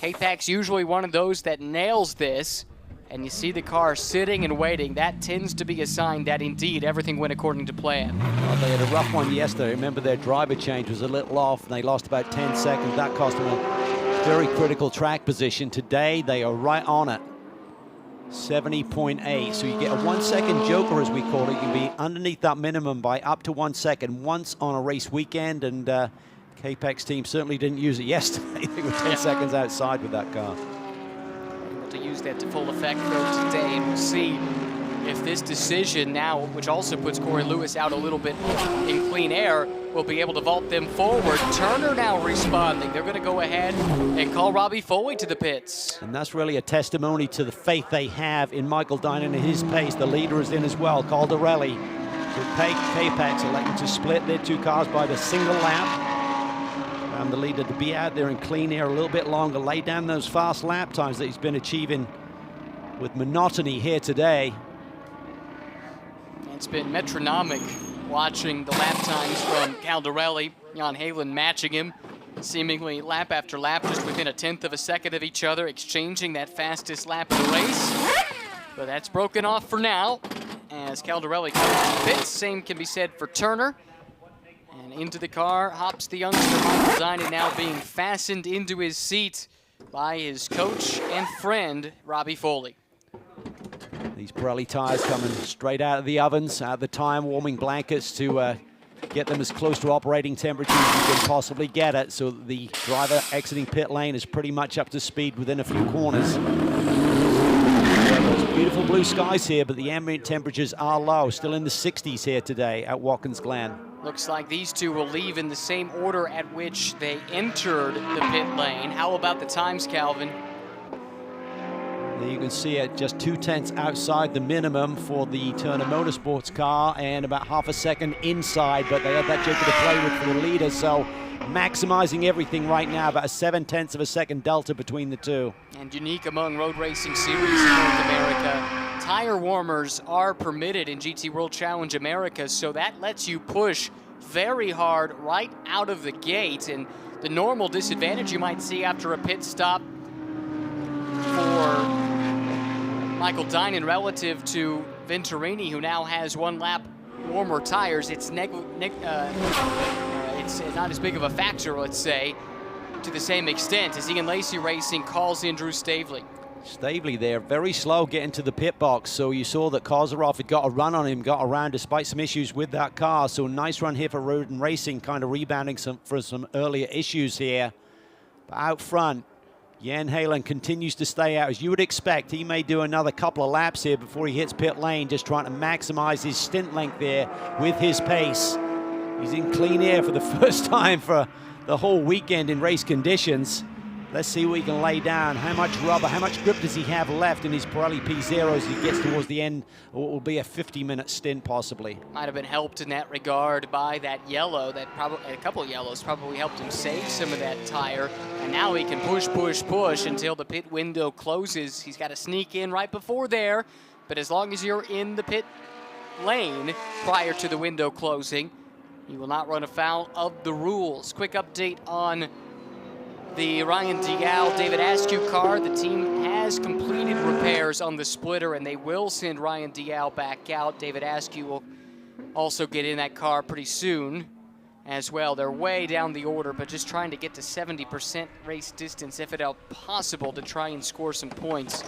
K-Pax usually one of those that nails this, and you see the car sitting and waiting. That tends to be a sign that indeed everything went according to plan. Well, they had a rough one yesterday. Remember, their driver change was a little off, and they lost about 10 seconds. That cost them a very critical track position. Today, they are right on it. 70.8. So you get a 1 second joker, as we call it. You can be underneath that minimum by up to 1 second once on a race weekend, and K-Pax team certainly didn't use it yesterday. They were 10 seconds outside with that car. To use that to full effect though today, and we'll see if this decision now, which also puts Corey Lewis out a little bit in clean air, will be able to vault them forward. Turner now responding. They're going to go ahead and call Robbie Foley to the pits. And that's really a testimony to the faith they have in Michael Dinan and his pace. The leader is in as well, Caldarelli. So K-Pax electing to split their 2 cars by the single lap. The leader to be out there in clean air a little bit longer, lay down those fast lap times that he's been achieving with monotony here today. It's been metronomic watching the lap times from Caldarelli. Jan Halen matching him seemingly lap after lap, just within 1/10 of a second of each other, exchanging that fastest lap of the race. But that's broken off for now as Caldarelli comes to the pits. Same can be said for Turner. And into the car hops the youngster Michael Dinan, now being fastened into his seat by his coach and friend, Robbie Foley. These Pirelli tires coming straight out of the ovens, out of the time warming blankets to get them as close to operating temperature as you can possibly get it, so that the driver exiting pit lane is pretty much up to speed within a few corners. Those beautiful blue skies here, but the ambient temperatures are low, still in the 60s here today at Watkins Glen. Looks like these two will leave in the same order at which they entered the pit lane. How about the times, Calvin? There you can see it, just 2/10 outside the minimum for the Turner Motorsports car and about half a second inside, but they had that joker to play with for the leader, so maximizing everything right now, about a 7/10 of a second delta between the two. And unique among road racing series in North America, tire warmers are permitted in GT World Challenge America, so that lets you push very hard right out of the gate. And the normal disadvantage you might see after a pit stop for Michael Dinan relative to Venturini, who now has 1 lap warmer tires, it's not as big of a factor, let's say, to the same extent as Ian Lacey Racing calls in Drew Stavely. Stavely there, very slow getting to the pit box, so you saw that Kozarov had got a run on him, got around despite some issues with that car, so nice run here for Rudin Racing, kind of rebounding for some earlier issues here. But out front, Jan Halen continues to stay out. As you would expect, he may do another couple of laps here before he hits pit lane, just trying to maximize his stint length there with his pace. He's in clean air for the first time for the whole weekend in race conditions. Let's see what he can lay down. How much rubber, how much grip does he have left in his Pirelli P0 as he gets towards the end? Or it will be a 50-minute stint possibly. Might have been helped in that regard by that yellow. A couple of yellows probably helped him save some of that tire. And now he can push, push, push until the pit window closes. He's got to sneak in right before there. But as long as you're in the pit lane prior to the window closing, you will not run afoul of the rules. Quick update on the Ryan Dial David Askew car. The team has completed repairs on the splitter, and they will send Ryan Dial back out. David Askew will also get in that car pretty soon as well. They're way down the order, but just trying to get to 70% race distance, if at all possible, to try and score some points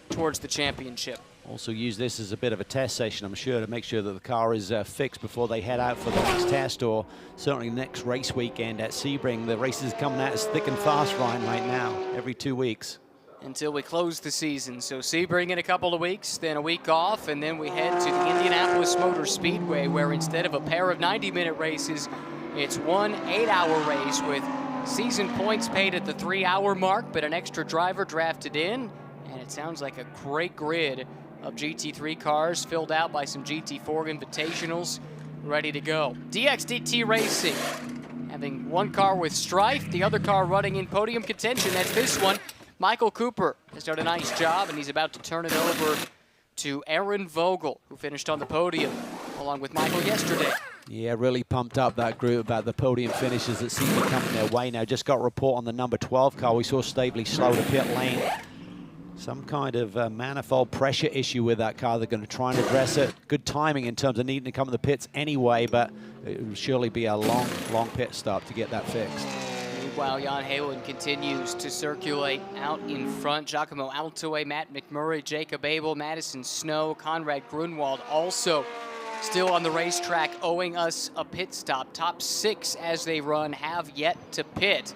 towards the championship. Also use this as a bit of a test session, I'm sure, to make sure that the car is fixed before they head out for the next test, or certainly next race weekend at Sebring. The races are coming out as thick and fast, Ryan, right now, every 2 weeks. Until we close the season. So Sebring in a couple of weeks, then a week off, and then we head to the Indianapolis Motor Speedway, where instead of a pair of 90-minute races, it's one 8-hour race with season points paid at the 3-hour mark, but an extra driver drafted in, and it sounds like a great grid of GT3 cars filled out by some GT4 Invitationals ready to go. DXDT Racing having one car with strife, the other car running in podium contention. That's this one. Michael Cooper has done a nice job, and he's about to turn it over to Aaron Vogel, who finished on the podium along with Michael yesterday. Yeah, really pumped up that group about the podium finishes that seem to be coming their way now. Just got a report on the number 12 car. We saw Stabley slow to pit lane. Some kind of manifold pressure issue with that car. They're going to try and address it. Good timing in terms of needing to come to the pits anyway, but it will surely be a long, long pit stop to get that fixed. Meanwhile, Jan Halen continues to circulate out in front. Giacomo Altoe, Matt McMurray, Jacob Abel, Madison Snow, Conrad Grunwald also still on the racetrack, owing us a pit stop. Top 6 as they run have yet to pit.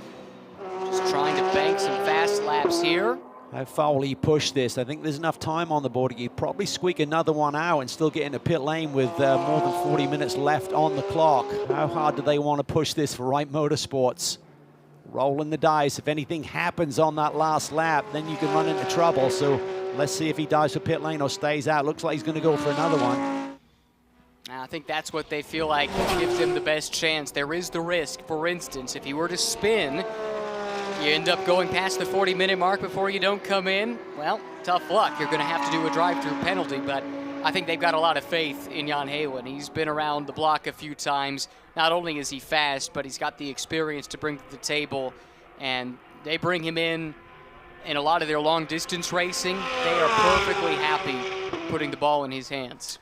Just trying to bank some fast laps here. How far will he push this? I think there's enough time on the board. He'd probably squeak another one out and still get into pit lane with more than 40 minutes left on the clock. How hard do they want to push this for Wright Motorsports? Rolling the dice. If anything happens on that last lap, then you can run into trouble. So let's see if he dives for pit lane or stays out. Looks like he's going to go for another one. I think that's what they feel like gives them the best chance. There is the risk, for instance, if he were to spin, you end up going past the 40-minute mark before you don't come in. Well, tough luck. You're going to have to do a drive-through penalty, but I think they've got a lot of faith in Jan Halen. He's been around the block a few times. Not only is he fast, but he's got the experience to bring to the table, and they bring him in a lot of their long-distance racing. They are perfectly happy putting the ball in his hands.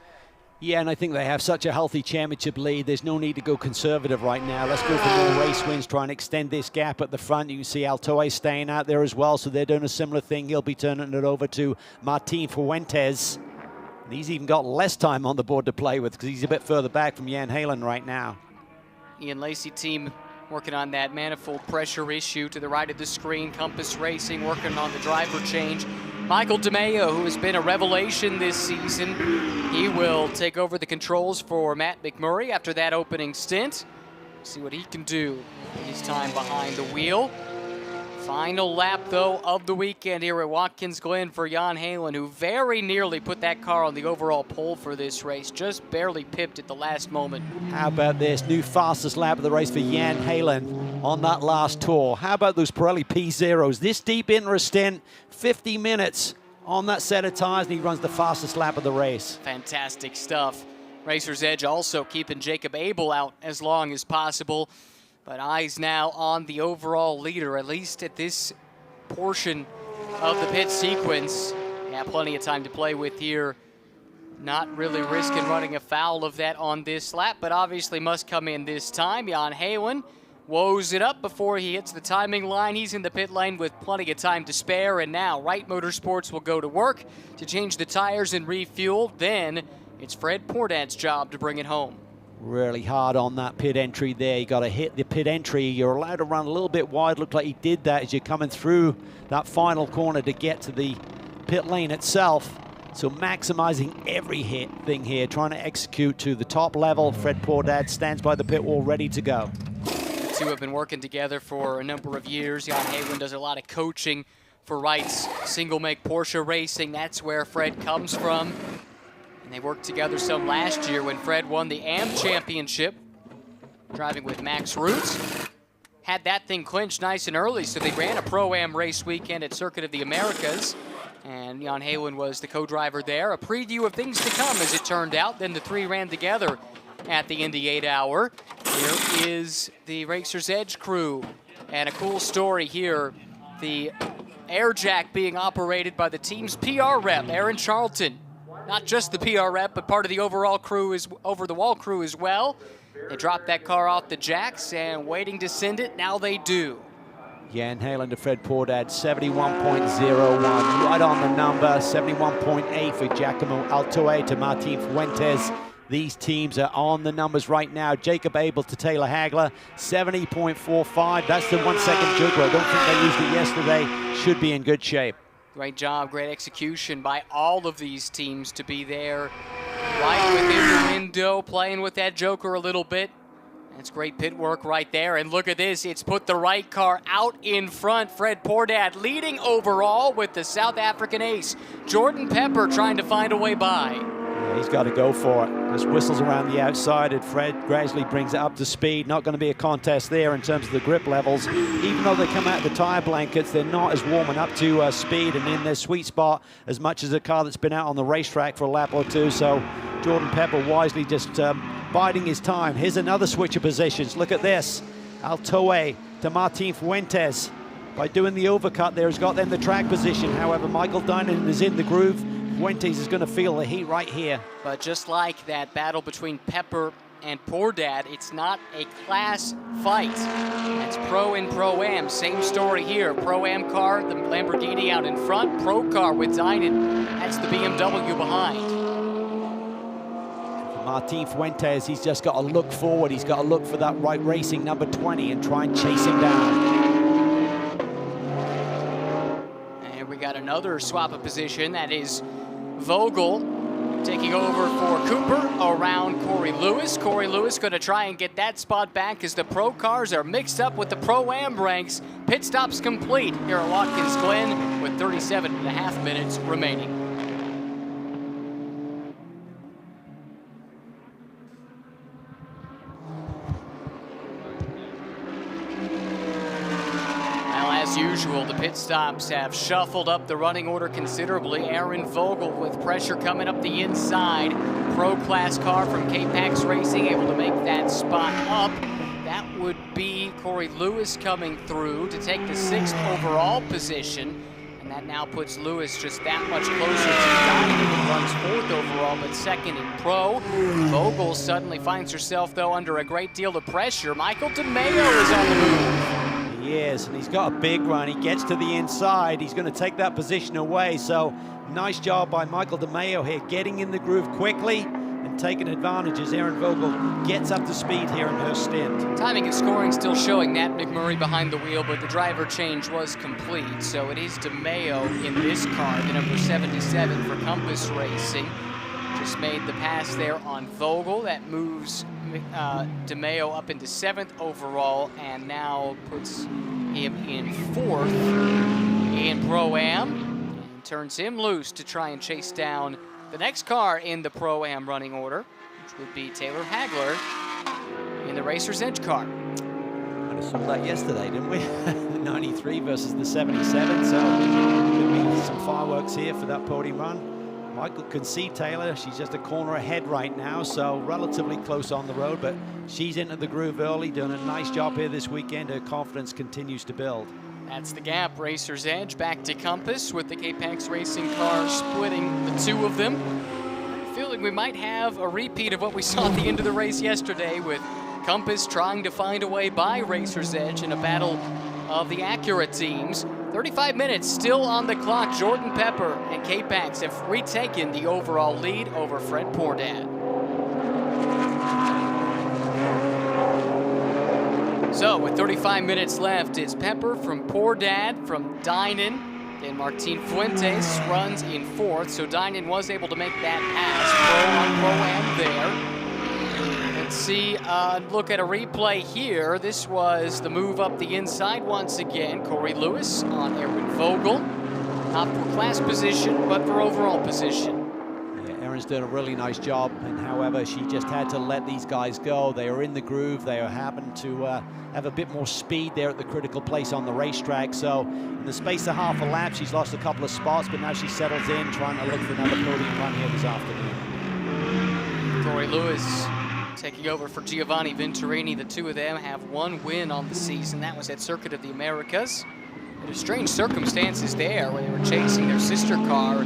Yeah, and I think they have such a healthy championship lead. There's no need to go conservative right now. Let's go for more race wins, try and extend this gap at the front. You can see Altoe staying out there as well, so they're doing a similar thing. He'll be turning it over to Martin Fuentes. And he's even got less time on the board to play with because he's a bit further back from Jan Halen right now. Ian Lacey team working on that manifold pressure issue to the right of the screen. Compass Racing working on the driver change. Michael DeMeo, who has been a revelation this season, he will take over the controls for Matt McMurray after that opening stint. See what he can do in his time behind the wheel. Final lap, though, of the weekend here at Watkins Glen for Jan Halen, who very nearly put that car on the overall pole for this race, just barely pipped at the last moment. How about this new fastest lap of the race for Jan Halen on that last tour? How about those Pirelli P0s? This deep into a stint, 50 minutes on that set of tires, and he runs the fastest lap of the race. Fantastic stuff. Racer's Edge also keeping Jacob Abel out as long as possible. But eyes now on the overall leader, at least at this portion of the pit sequence. Yeah, plenty of time to play with here. Not really risking running afoul of that on this lap, but obviously must come in this time. Jan Halen woes it up before he hits the timing line. He's in the pit lane with plenty of time to spare, and now Wright Motorsports will go to work to change the tires and refuel. Then it's Fred Portad's job to bring it home. Really hard on that pit entry there. You got to hit the pit entry. You're allowed to run a little bit wide. Looked like he did that as you're coming through that final corner to get to the pit lane itself. So maximizing every thing here, trying to execute to the top level. Fred Portad stands by the pit wall ready to go. two have been working together for a number of years. Jan Halen does a lot of coaching for Wright's single-make Porsche racing. That's where Fred comes from. And they worked together some last year when Fred won the AM Championship, driving with Max Roots. Had that thing clinched nice and early, so they ran a Pro-Am race weekend at Circuit of the Americas. And Jan Halen was the co-driver there. A preview of things to come, as it turned out. Then the three ran together at the Indy 8 Hour. Here is the Racer's Edge crew. And a cool story here. The air jack being operated by the team's PR rep, Aaron Charlton. Not just the PR rep, but part of the overall crew, over-the-wall crew as well. They dropped that car off the jacks and waiting to send it. Now they do. Jan Halen to Fred Pordad, 71.01, right on the number. 71.8 for Giacomo Altoe to Martin Fuentes. These teams are on the numbers right now. Jacob Abel to Taylor Hagler, 70.45. That's the 1 second juggle. I don't think they used it yesterday. Should be in good shape. Great job, great execution by all of these teams to be there right within the window, playing with that joker a little bit. That's great pit work right there. And look at this, it's put the right car out in front. Fred Pordad leading overall with the South African ace. Jordan Pepper trying to find a way by. Yeah, he's got to go for it. Just whistles around the outside, and Fred gradually brings it up to speed. Not going to be a contest there in terms of the grip levels. Even though they come out of the tire blankets, they're not as warming up to speed and in their sweet spot as much as a car that's been out on the racetrack for a lap or two. So Jordan Pepper wisely just biding his time. Here's another switch of positions. Look at this. Altoe to Martin Fuentes. By doing the overcut there, has got them the track position. However, Michael Dinan is in the groove. Fuentes is going to feel the heat right here. But just like that battle between Pepper and Pordad, it's not a class fight. That's Pro and Pro-Am. Same story here. Pro-Am car, the Lamborghini out in front. Pro car with Dinan. That's the BMW behind. Martin Fuentes, he's just got to look forward. He's got to look for that right racing number 20 and try and chase him down. And we got another swap of position. That is Vogel taking over for Cooper around Corey Lewis. Corey Lewis going to try and get that spot back as the pro cars are mixed up with the Pro-Am ranks. Pit stops complete here at Watkins Glen with 37.5 minutes remaining. As usual, the pit stops have shuffled up the running order considerably. Aaron Vogel with pressure coming up the inside. Pro class car from K-Pax Racing able to make that spot up. That would be Corey Lewis coming through to take the 6th overall position. And that now puts Lewis just that much closer to Dinan, who runs 4th overall, but 2nd in pro. Vogel suddenly finds herself, though, under a great deal of pressure. Michael DeMeo is on the move. He is, and he's got a big run. He gets to the inside. He's going to take that position away. So nice job by Michael DeMeo here, getting in the groove quickly and taking advantage as Aaron Vogel gets up to speed here in her stint. Timing and scoring still showing Nat McMurray behind the wheel, but the driver change was complete. So it is DeMeo in this car, the number 77 for Compass Racing. Just made the pass there on Vogel. That moves DeMeo up into 7th overall and now puts him in 4th in Pro-Am and turns him loose to try and chase down the next car in the Pro-Am running order, which would be Taylor Hagler in the Racer's Edge car. I saw that yesterday, didn't we? The 93 versus the 77, so could be some fireworks here for that podium run. Michael can see Taylor. She's just a corner ahead right now, so relatively close on the road, but she's into the groove early, doing a nice job here this weekend. Her confidence continues to build. That's the gap. Racer's Edge back to Compass with the K-Pax Racing car splitting the two of them. I feel like we might have a repeat of what we saw at the end of the race yesterday with Compass trying to find a way by Racer's Edge in a battle of the Acura teams. 35 minutes still on the clock. Jordan Pepper and K-Pax have retaken the overall lead over Fred Pordad. So with 35 minutes left, it's Pepper from Pordad, from Dinan, then Martin Fuentes runs in 4th. So Dinan was able to make that pass. Pro on Pro-Am there. And let's see, look at a replay here. This was the move up the inside once again. Corey Lewis on Aaron Vogel. Not for class position, but for overall position. Yeah, Erin's done a really nice job, and however, she just had to let these guys go. They are in the groove. They are happened to have a bit more speed there at the critical place on the racetrack. So in the space of half a lap, she's lost a couple of spots, but now she settles in, trying to look for another podium run here this afternoon. Corey Lewis taking over for Giovanni Venturini. The two of them have one win on the season. That was at Circuit of the Americas. Under strange circumstances there, where they were chasing their sister car,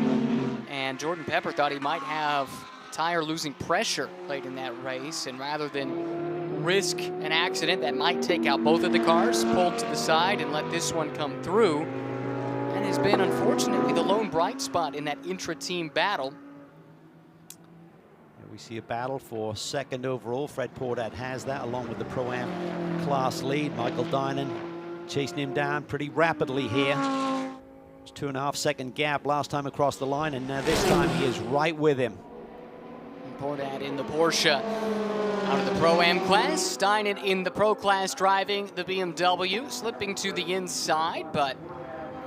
and Jordan Pepper thought he might have tire losing pressure late in that race, and rather than risk an accident that might take out both of the cars, pulled to the side and let this one come through, and has been unfortunately the lone bright spot in that intra-team battle. We see a battle for second overall. Fred Pordat has that, along with the Pro-Am class lead. Michael Dinan chasing him down pretty rapidly here. It's 2.5 second gap last time across the line, and this time he is right with him. Pordat in the Porsche out of the Pro-Am class. Dinan in the Pro class driving the BMW, slipping to the inside, but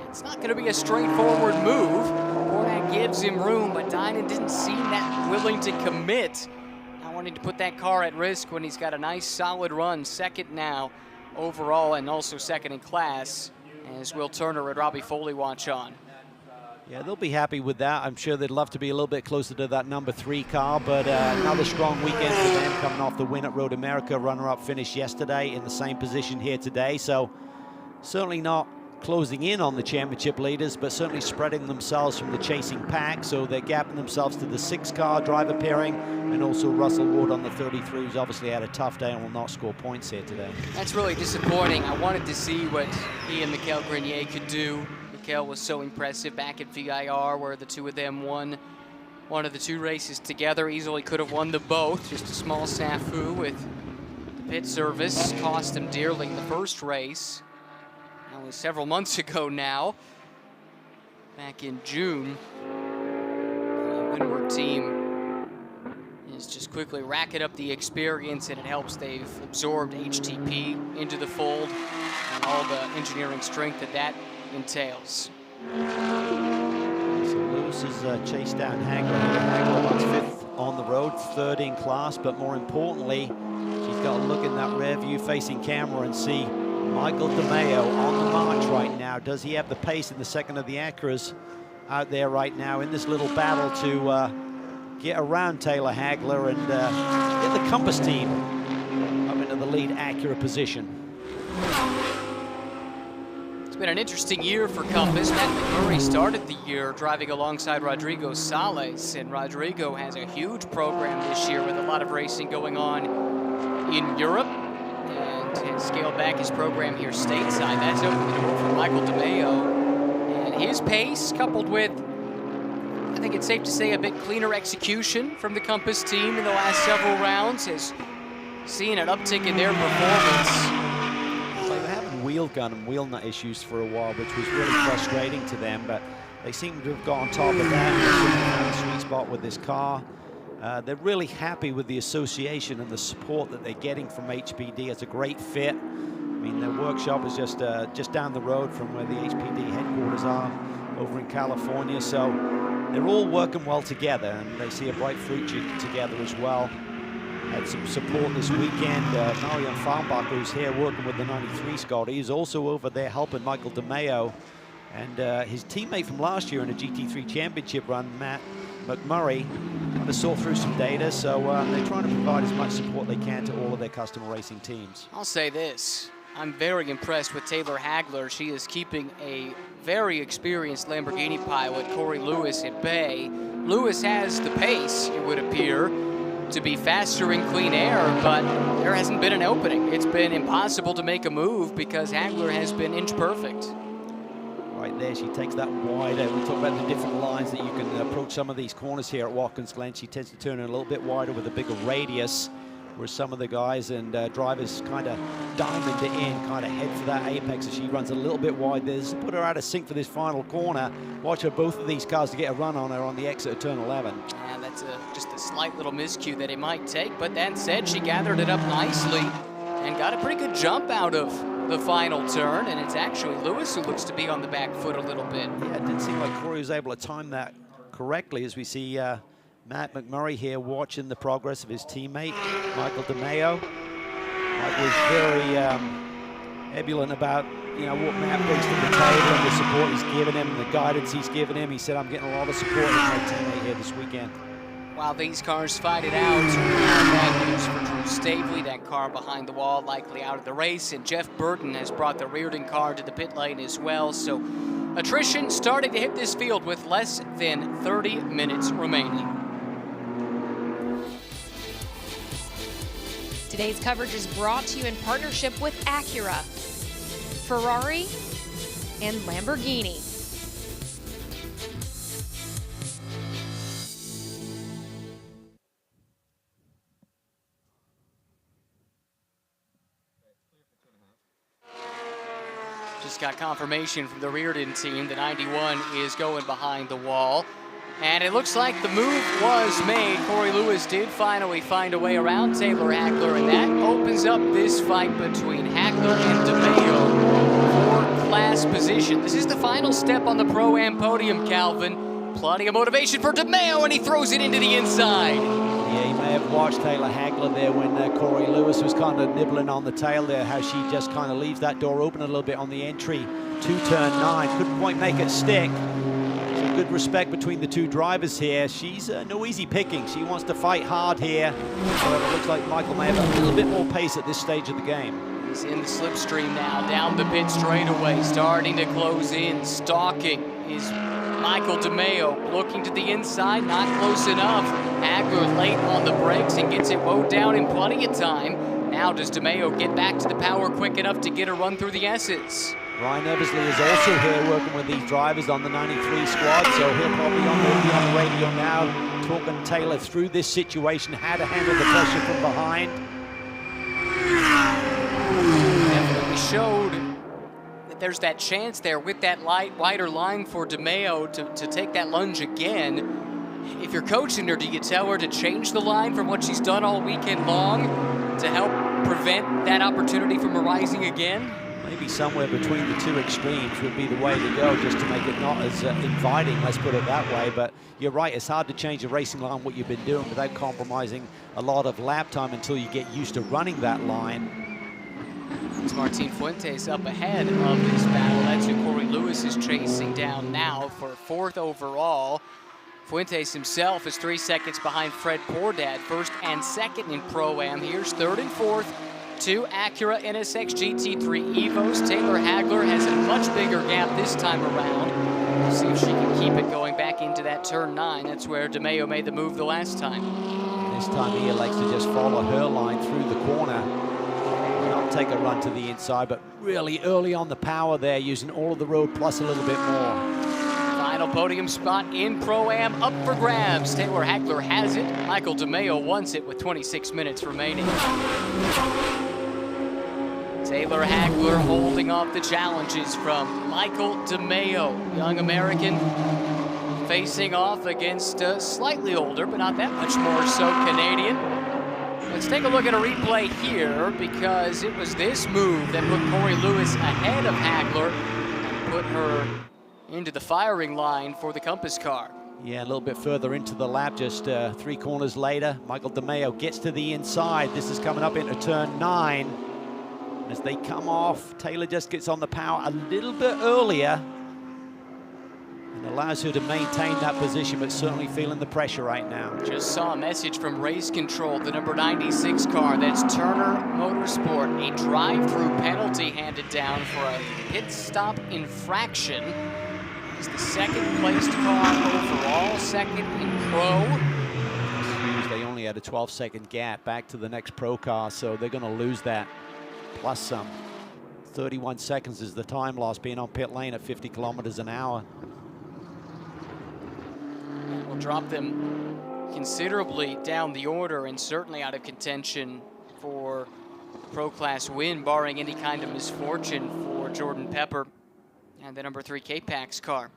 it's not going to be a straightforward move. Pordat gives him room, but Dinan didn't seem that willing to commit. Not wanting to put that car at risk when he's got a nice solid run. Second now overall, and also second in class, as Will Turner and Robbie Foley watch on. Yeah, they'll be happy with that. I'm sure they'd love to be a little bit closer to that number 3 car, but another strong weekend for them, coming off the win at Road America. Runner-up finish yesterday, in the same position here today. So certainly not closing in on the championship leaders, but certainly spreading themselves from the chasing pack. So they're gapping themselves to the 6-car driver pairing, and also Russell Ward on the 33, who's obviously had a tough day and will not score points here today. That's really disappointing. I wanted to see what he and Mikel Grenier could do. Mikel was so impressive back at VIR, where the two of them won one of the 2 races together. Easily could have won them both. Just a small snafu with the pit service cost him dearly in the first race. That was several months ago now, back in June. The Windward team is just quickly racking up the experience, and it helps. They've absorbed HTP into the fold and all the engineering strength that entails. So Lewis has chased down Hagler. Hagler was 5th on the road, 3rd in class, but more importantly, she's got to look in that rear view facing camera and see Michael DeMeo on the march right now. Does he have the pace in the second of the Acuras out there right now in this little battle to get around Taylor Hagler and get the Compass team up into the lead Acura position? It's been an interesting year for Compass. Matt McMurray started the year driving alongside Rodrigo Sales, and Rodrigo has a huge program this year with a lot of racing going on in Europe, and has scaled back his program here stateside. That's opened the door for Michael DeMeo, and his pace, coupled with, I think it's safe to say, a bit cleaner execution from the Compass team in the last several rounds, has seen an uptick in their performance. Wheel gun and wheel nut issues for a while, which was really frustrating to them, but they seem to have got on top of that. They're in the sweet spot with this car. They're really happy with the association and the support that they're getting from HPD. It's a great fit. I mean, their workshop is just down the road from where the HPD headquarters are over in California, so they're all working well together, and they see a bright future together as well. Had some support this weekend. Marion Farnbach, who's here working with the 93 Scott, he's also over there helping Michael DeMeo. And his teammate from last year in a GT3 championship run, Matt McMurray, kind of saw through some data. So they're trying to provide as much support they can to all of their customer racing teams. I'll say this. I'm very impressed with Taylor Hagler. She is keeping a very experienced Lamborghini pilot, Corey Lewis, at bay. Lewis has the pace, it would appear, to be faster in clean air, but there hasn't been an opening. It's been impossible to make a move because Hagler has been inch perfect. Right there, she takes that wider. We talk about the different lines that you can approach some of these corners here at Watkins Glen. She tends to turn in a little bit wider with a bigger radius, where some of the guys and drivers kind of diamond it in, kind of head for that apex, as she runs a little bit wide. There's put her out of sync for this final corner. Watch her, both of these cars to get a run on her on the exit of turn 11. And just a slight little miscue that he might take. But that said, she gathered it up nicely and got a pretty good jump out of the final turn. And it's actually Lewis who looks to be on the back foot a little bit. Yeah, it did seem like Corey was able to time that correctly, as we see Matt McMurray here watching the progress of his teammate, Michael DeMeo. Michael was very ebullient about, you know, what Matt brings to the table and the support he's given him and the guidance he's given him. He said, I'm getting a lot of support from my teammate here this weekend. While these cars fight it out, bad news for Drew Stavely. That car behind the wall likely out of the race, and Jeff Burton has brought the Reardon car to the pit lane as well. So attrition starting to hit this field with less than 30 minutes remaining. Today's coverage is brought to you in partnership with Acura, Ferrari, and Lamborghini. Just got confirmation from the Reardon team. The 91 is going behind the wall. And it looks like the move was made. Corey Lewis did finally find a way around Taylor Hackler, and that opens up this fight between Hackler and DeMeo for class position. This is the final step on the Pro-Am podium, Calvin. Plenty of motivation for DeMeo, and he throws it into the inside. Yeah, you may have watched Taylor Hackler there when Corey Lewis was kind of nibbling on the tail there, how she just kind of leaves that door open a little bit on the entry to turn 9. Couldn't quite make it stick. So good respect between the two drivers here. She's no easy picking. She wants to fight hard here. But it looks like Michael may have a little bit more pace at this stage of the game. He's in the slipstream now, down the pit straightaway, starting to close in. Stalking is Michael DeMeo, looking to the inside, not close enough. Hackler late on the brakes and gets it mowed down in plenty of time. Now does DeMeo get back to the power quick enough to get a run through the S's? Ryan Eversley is also here working with these drivers on the 93 squad, so he'll probably be on the radio now, talking Taylor through this situation, how to handle the pressure from behind. Definitely showed that there's that chance there with that wider line for DeMeo to take that lunge again. If you're coaching her, do you tell her to change the line from what she's done all weekend long to help prevent that opportunity from arising again? Maybe somewhere between the two extremes would be the way to go, just to make it not as inviting, let's put it that way. But you're right, it's hard to change a racing line, what you've been doing, without compromising a lot of lap time until you get used to running that line. It's Martin Fuentes up ahead of this battle. That's who Corey Lewis is chasing down now for 4th overall. Fuentes himself is 3 seconds behind Fred Pordad, 1st and 2nd in Pro-Am. Here's 3rd and 4th. 2 Acura NSX GT3 Evos. Taylor Hackler has a much bigger gap this time around. We'll see if she can keep it going back into that turn 9. That's where DeMeo made the move the last time. This time he likes to just follow her line through the corner. Not take a run to the inside, but really early on the power there, using all of the road plus a little bit more. Final podium spot in Pro-Am up for grabs. Taylor Hackler has it. Michael DeMeo wants it with 26 minutes remaining. Taylor Hackler holding off the challenges from Michael DeMeo, young American, facing off against a slightly older, but not that much more so, Canadian. Let's take a look at a replay here, because it was this move that put Corey Lewis ahead of Hackler and put her into the firing line for the Compass car. Yeah, a little bit further into the lap, just 3 corners later. Michael DeMeo gets to the inside. This is coming up into turn 9. As they come off, Taylor just gets on the power a little bit earlier and allows her to maintain that position, but certainly feeling the pressure right now. Just saw a message from Race Control, the number 96 car. That's Turner Motorsport. A drive-through penalty handed down for a pit stop infraction. It's the 2nd placed car overall, 2nd in Pro. They only had a 12-second gap back to the next Pro car, so they're going to lose that. Plus some. 31 seconds is the time loss being on pit lane at 50 kilometers an hour. Will drop them considerably down the order and certainly out of contention for Pro Class win, barring any kind of misfortune for Jordan Pepper and the number 3 K-Pax car.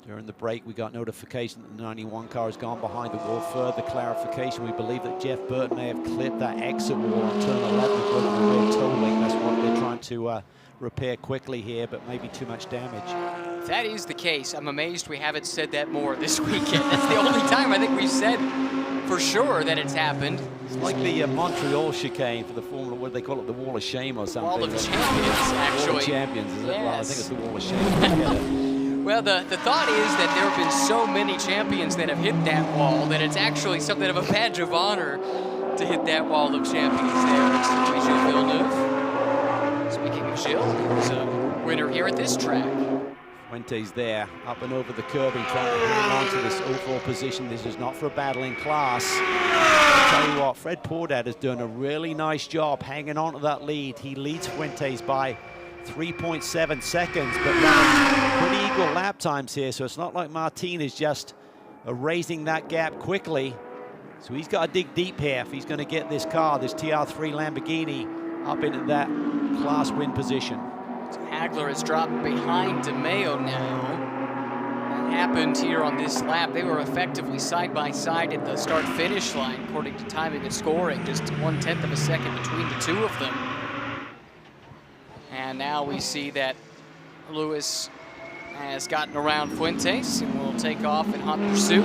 During the break, we got notification that the 91 car has gone behind the wall. Further clarification, we believe that Jeff Burton may have clipped that exit wall on turn 11 and broken the rear toe link. That's what they're trying to repair quickly here, but maybe too much damage. If that is the case, I'm amazed we haven't said that more this weekend. That's the only time I think we've said for sure that it's happened. It's like the Montreal chicane for the Formula, what do they call it, the Wall of Shame or something? Wall of Champions, actually. Wall of Champions, is it? Yes. Well, I think it's the Wall of Shame. Well, the thought is that there have been so many champions that have hit that wall that it's actually something of a badge of honor to hit that wall of champions there. It's Gilles Villeneuve. Speaking of Gilles, he was a winner here at this track. Fuentes there, up and over the curbing, trying to hang on to this overall position. This is not for a battle in class. I'll tell you what, Fred Pordat has done a really nice job hanging on to that lead. He leads Fuentes by 3.7 seconds, but running pretty equal lap times here, so it's not like Martin is just erasing that gap quickly. So he's got to dig deep here if he's going to get this car, this TR3 Lamborghini, up into that class win position. So Hagler has dropped behind DeMeo now. That happened here on this lap. They were effectively side by side at the start-finish line, according to timing and scoring, just 1/10 of a second between the two of them. And now we see that Lewis has gotten around Fuentes and will take off in hot pursuit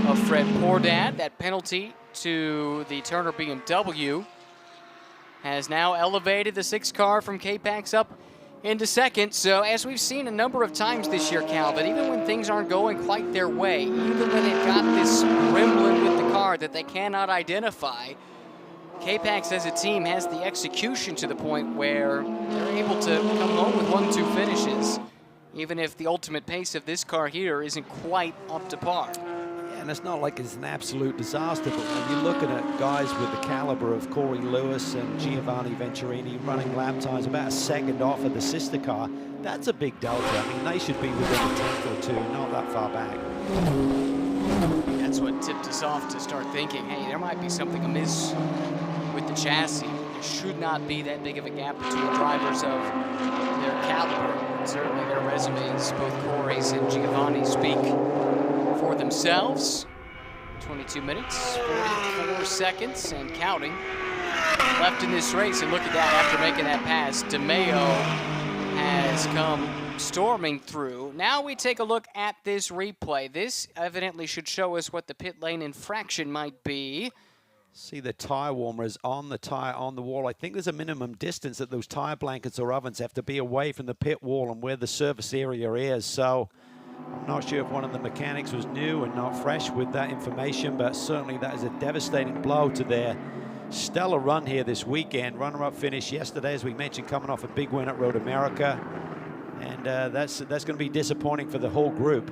of Fred Pordat. That penalty to the Turner BMW has now elevated the 6 car from K-Pax up into second. So as we've seen a number of times this year, Calvin, even when things aren't going quite their way, even when they've got this gremlin with the car that they cannot identify, K-Pax as a team has the execution to the point where they're able to come home with 1-2 finishes, even if the ultimate pace of this car here isn't quite up to par. Yeah, and it's not like it's an absolute disaster, but when you're looking at guys with the caliber of Corey Lewis and Giovanni Venturini running lap times about a second off of the sister car, that's a big delta. I mean, they should be within a tenth or two, not that far back. That's what tipped us off to start thinking, hey, there might be something amiss with the chassis. There should not be that big of a gap between drivers of their caliber. And certainly their resumes, both Corey's and Giovanni's, speak for themselves. 22 minutes, 44 seconds, and counting left in this race. And look at that, after making that pass, DeMeo has come storming through. Now we take a look at this replay. This evidently should show us what the pit lane infraction might be. See the tire warmer is on the tire on the wall. I think there's a minimum distance that those tire blankets or ovens have to be away from the pit wall and where the service area is. So I'm not sure if one of the mechanics was new and not fresh with that information, but certainly that is a devastating blow to their stellar run here this weekend. Runner-up finish yesterday, as we mentioned, coming off a big win at Road America. And that's going to be disappointing for the whole group.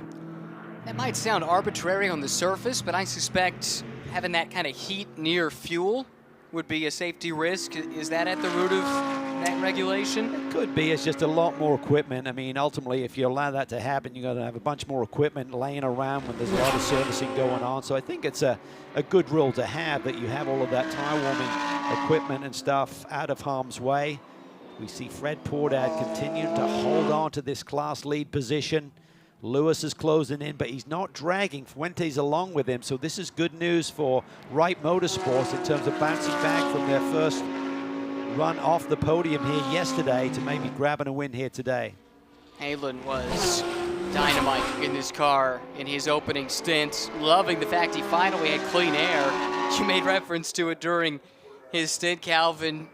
That might sound arbitrary on the surface, but I suspect having that kind of heat near fuel would be a safety risk. Is that at the root of that regulation? It could be. It's just a lot more equipment. I mean, ultimately, if you allow that to happen, you're going to have a bunch more equipment laying around when there's a lot of servicing going on. So I think it's a good rule to have, that you have all of that tire warming equipment and stuff out of harm's way. We see Fred Pordat continuing to hold on to this class lead position. Lewis is closing in, but he's not dragging Fuentes along with him. So this is good news for Wright Motorsports in terms of bouncing back from their first run off the podium here yesterday to maybe grabbing a win here today. Halen was dynamite in this car in his opening stint. Loving the fact he finally had clean air. You made reference to it during his stint, Calvin.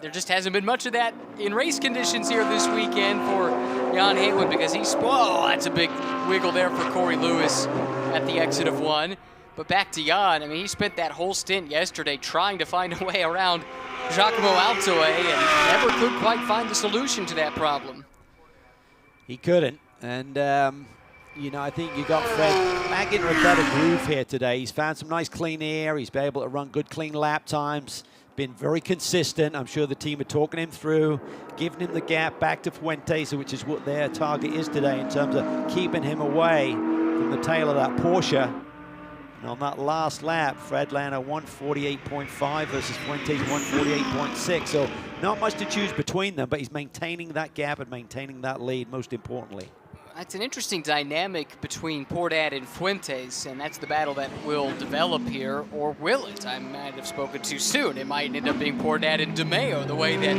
There just hasn't been much of that in race conditions here this weekend for Jan Halen, because whoa, that's a big wiggle there for Corey Lewis at the exit of 1. But back to Jan, I mean, he spent that whole stint yesterday trying to find a way around Giacomo Altoe and never could quite find the solution to that problem. He couldn't, and you know, I think you got Fred back into a better groove here today. He's found some nice clean air. He's been able to run good clean lap times. Been very consistent. I'm sure the team are talking him through, giving him the gap back to Fuentes, which is what their target is today in terms of keeping him away from the tail of that Porsche. And on that last lap, Fred landed 148.5 versus Fuentes 148.6. So not much to choose between them, but he's maintaining that gap and maintaining that lead, most importantly. It's an interesting dynamic between Portad and Fuentes, and that's the battle that will develop here, or will it? I might have spoken too soon. It might end up being Portad and DeMeo, the way that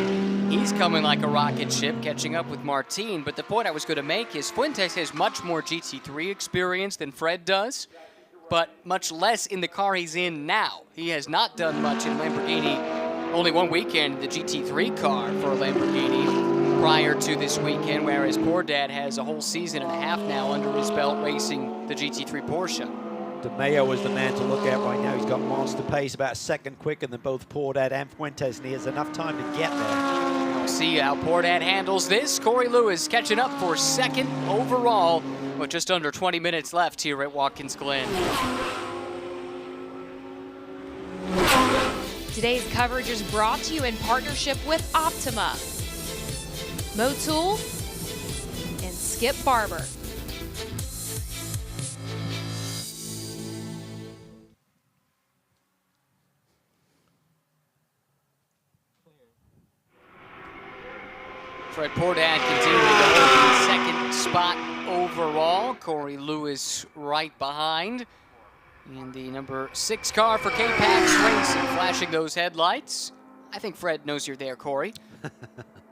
he's coming like a rocket ship, catching up with Martin. But the point I was going to make is Fuentes has much more GT3 experience than Fred does, but much less in the car he's in now. He has not done much in Lamborghini, only one weekend in the GT3 car for a Lamborghini prior to this weekend, whereas Portad has a whole season and a half now under his belt racing the GT3 Porsche. DeMeo is the man to look at right now. He's got monster pace, about a second quicker than both Portad and Fuentes, and he has enough time to get there. We'll see how Portad handles this. Corey Lewis catching up for second overall with just under 20 minutes left here at Watkins Glen. Today's coverage is brought to you in partnership with Optima, Motul, and Skip Barber. Fred Portad continuing to hold the second spot overall. Corey Lewis right behind. And the number 6 car for K-Pax Racing flashing those headlights. I think Fred knows you're there, Corey.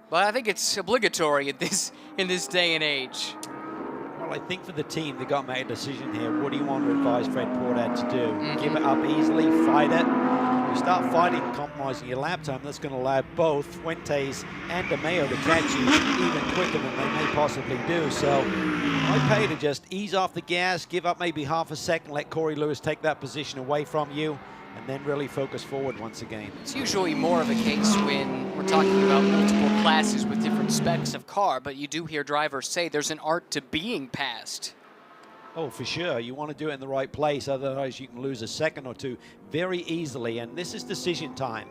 But I think it's obligatory in this day and age. Well, I think for the team, they got to make a decision here. What do you want to advise Fred Portad to do? Give it up easily, fight it. If you start fighting and compromising your lap time, that's going to allow both Fuentes and DeMeo to catch you even quicker than they may possibly do. So I pay to just ease off the gas, give up maybe half a second, let Corey Lewis take that position away from you, and then really focus forward once again. It's usually more of a case when we're talking about multiple classes with different specs of car, but you do hear drivers say there's an art to being passed. Oh, for sure. You want to do it in the right place, otherwise you can lose a second or two very easily, and this is decision time.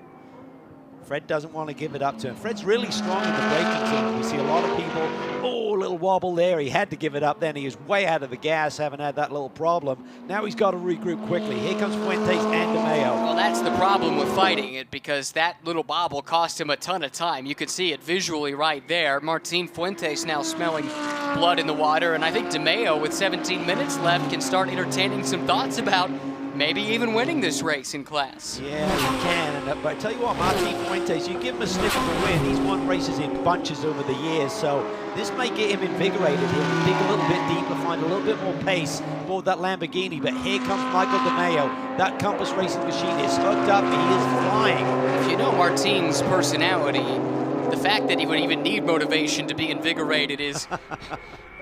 Fred doesn't want to give it up to him. Fred's really strong in the braking team. We see a lot of people, oh, a little wobble there. He had to give it up then. He was way out of the gas, having had that little problem. Now he's got to regroup quickly. Here comes Fuentes and DeMeo. Well, that's the problem with fighting it, because that little bobble cost him a ton of time. You could see it visually right there. Martin Fuentes now smelling blood in the water, and I think DeMeo, with 17 minutes left, can start entertaining some thoughts about maybe even winning this race in class. Yeah, he can. But I tell you what, Martin Fuentes, you give him a sniff of the win. He's won races in bunches over the years, so this may get him invigorated. He'll dig a little bit deeper, find a little bit more pace aboard that Lamborghini. But here comes Michael DeMeo. That Compass Racing machine is hooked up. He is flying. If you know Martin's personality, the fact that he would even need motivation to be invigorated is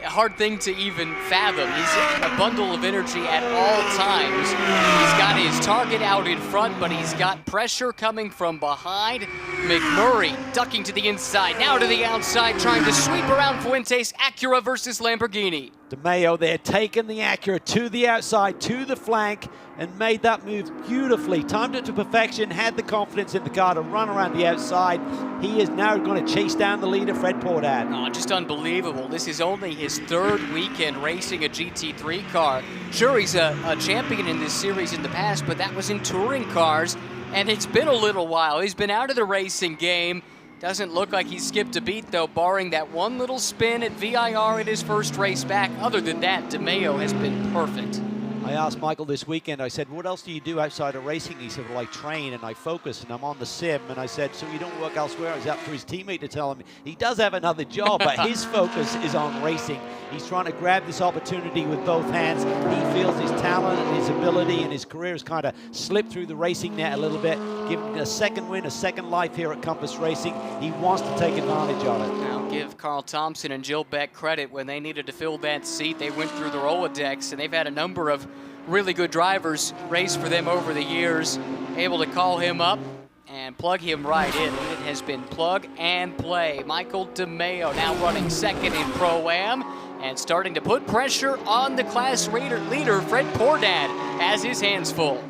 a hard thing to even fathom. He's a bundle of energy at all times. He's got his target out in front, but he's got pressure coming from behind. McMurray ducking to the inside, now to the outside, trying to sweep around Fuentes. Acura versus Lamborghini. DeMeo there, taking the Acura to the outside, to the flank, and made that move beautifully. Timed it to perfection, had the confidence in the car to run around the outside. He is now going to chase down the leader, Fred Portad. Oh, just unbelievable. This is only his third weekend racing a GT3 car. Sure, he's a champion in this series in the past, but that was in touring cars, and it's been a little while. He's been out of the racing game. Doesn't look like he skipped a beat, though, barring that one little spin at VIR in his first race back. Other than that, DeMeo has been perfect. I asked Michael this weekend, I said, what else do you do outside of racing? He said, well, I train and I focus and I'm on the sim. And I said, so you don't work elsewhere? It's up for his teammate to tell him he does have another job, but his focus is on racing. He's trying to grab this opportunity with both hands. He feels his talent and his ability and his career has kind of slipped through the racing net a little bit. Give him a second win, a second life here at Compass Racing. He wants to take advantage of it. Now give Carl Thompson and Jill Beck credit. When they needed to fill that seat, they went through the Rolodex, and they've had a number of really good drivers race for them over the years, able to call him up and plug him right in. It has been plug and play. Michael DeMeo now running second in Pro-Am and starting to put pressure on the class leader, Fred Portad, has his hands full.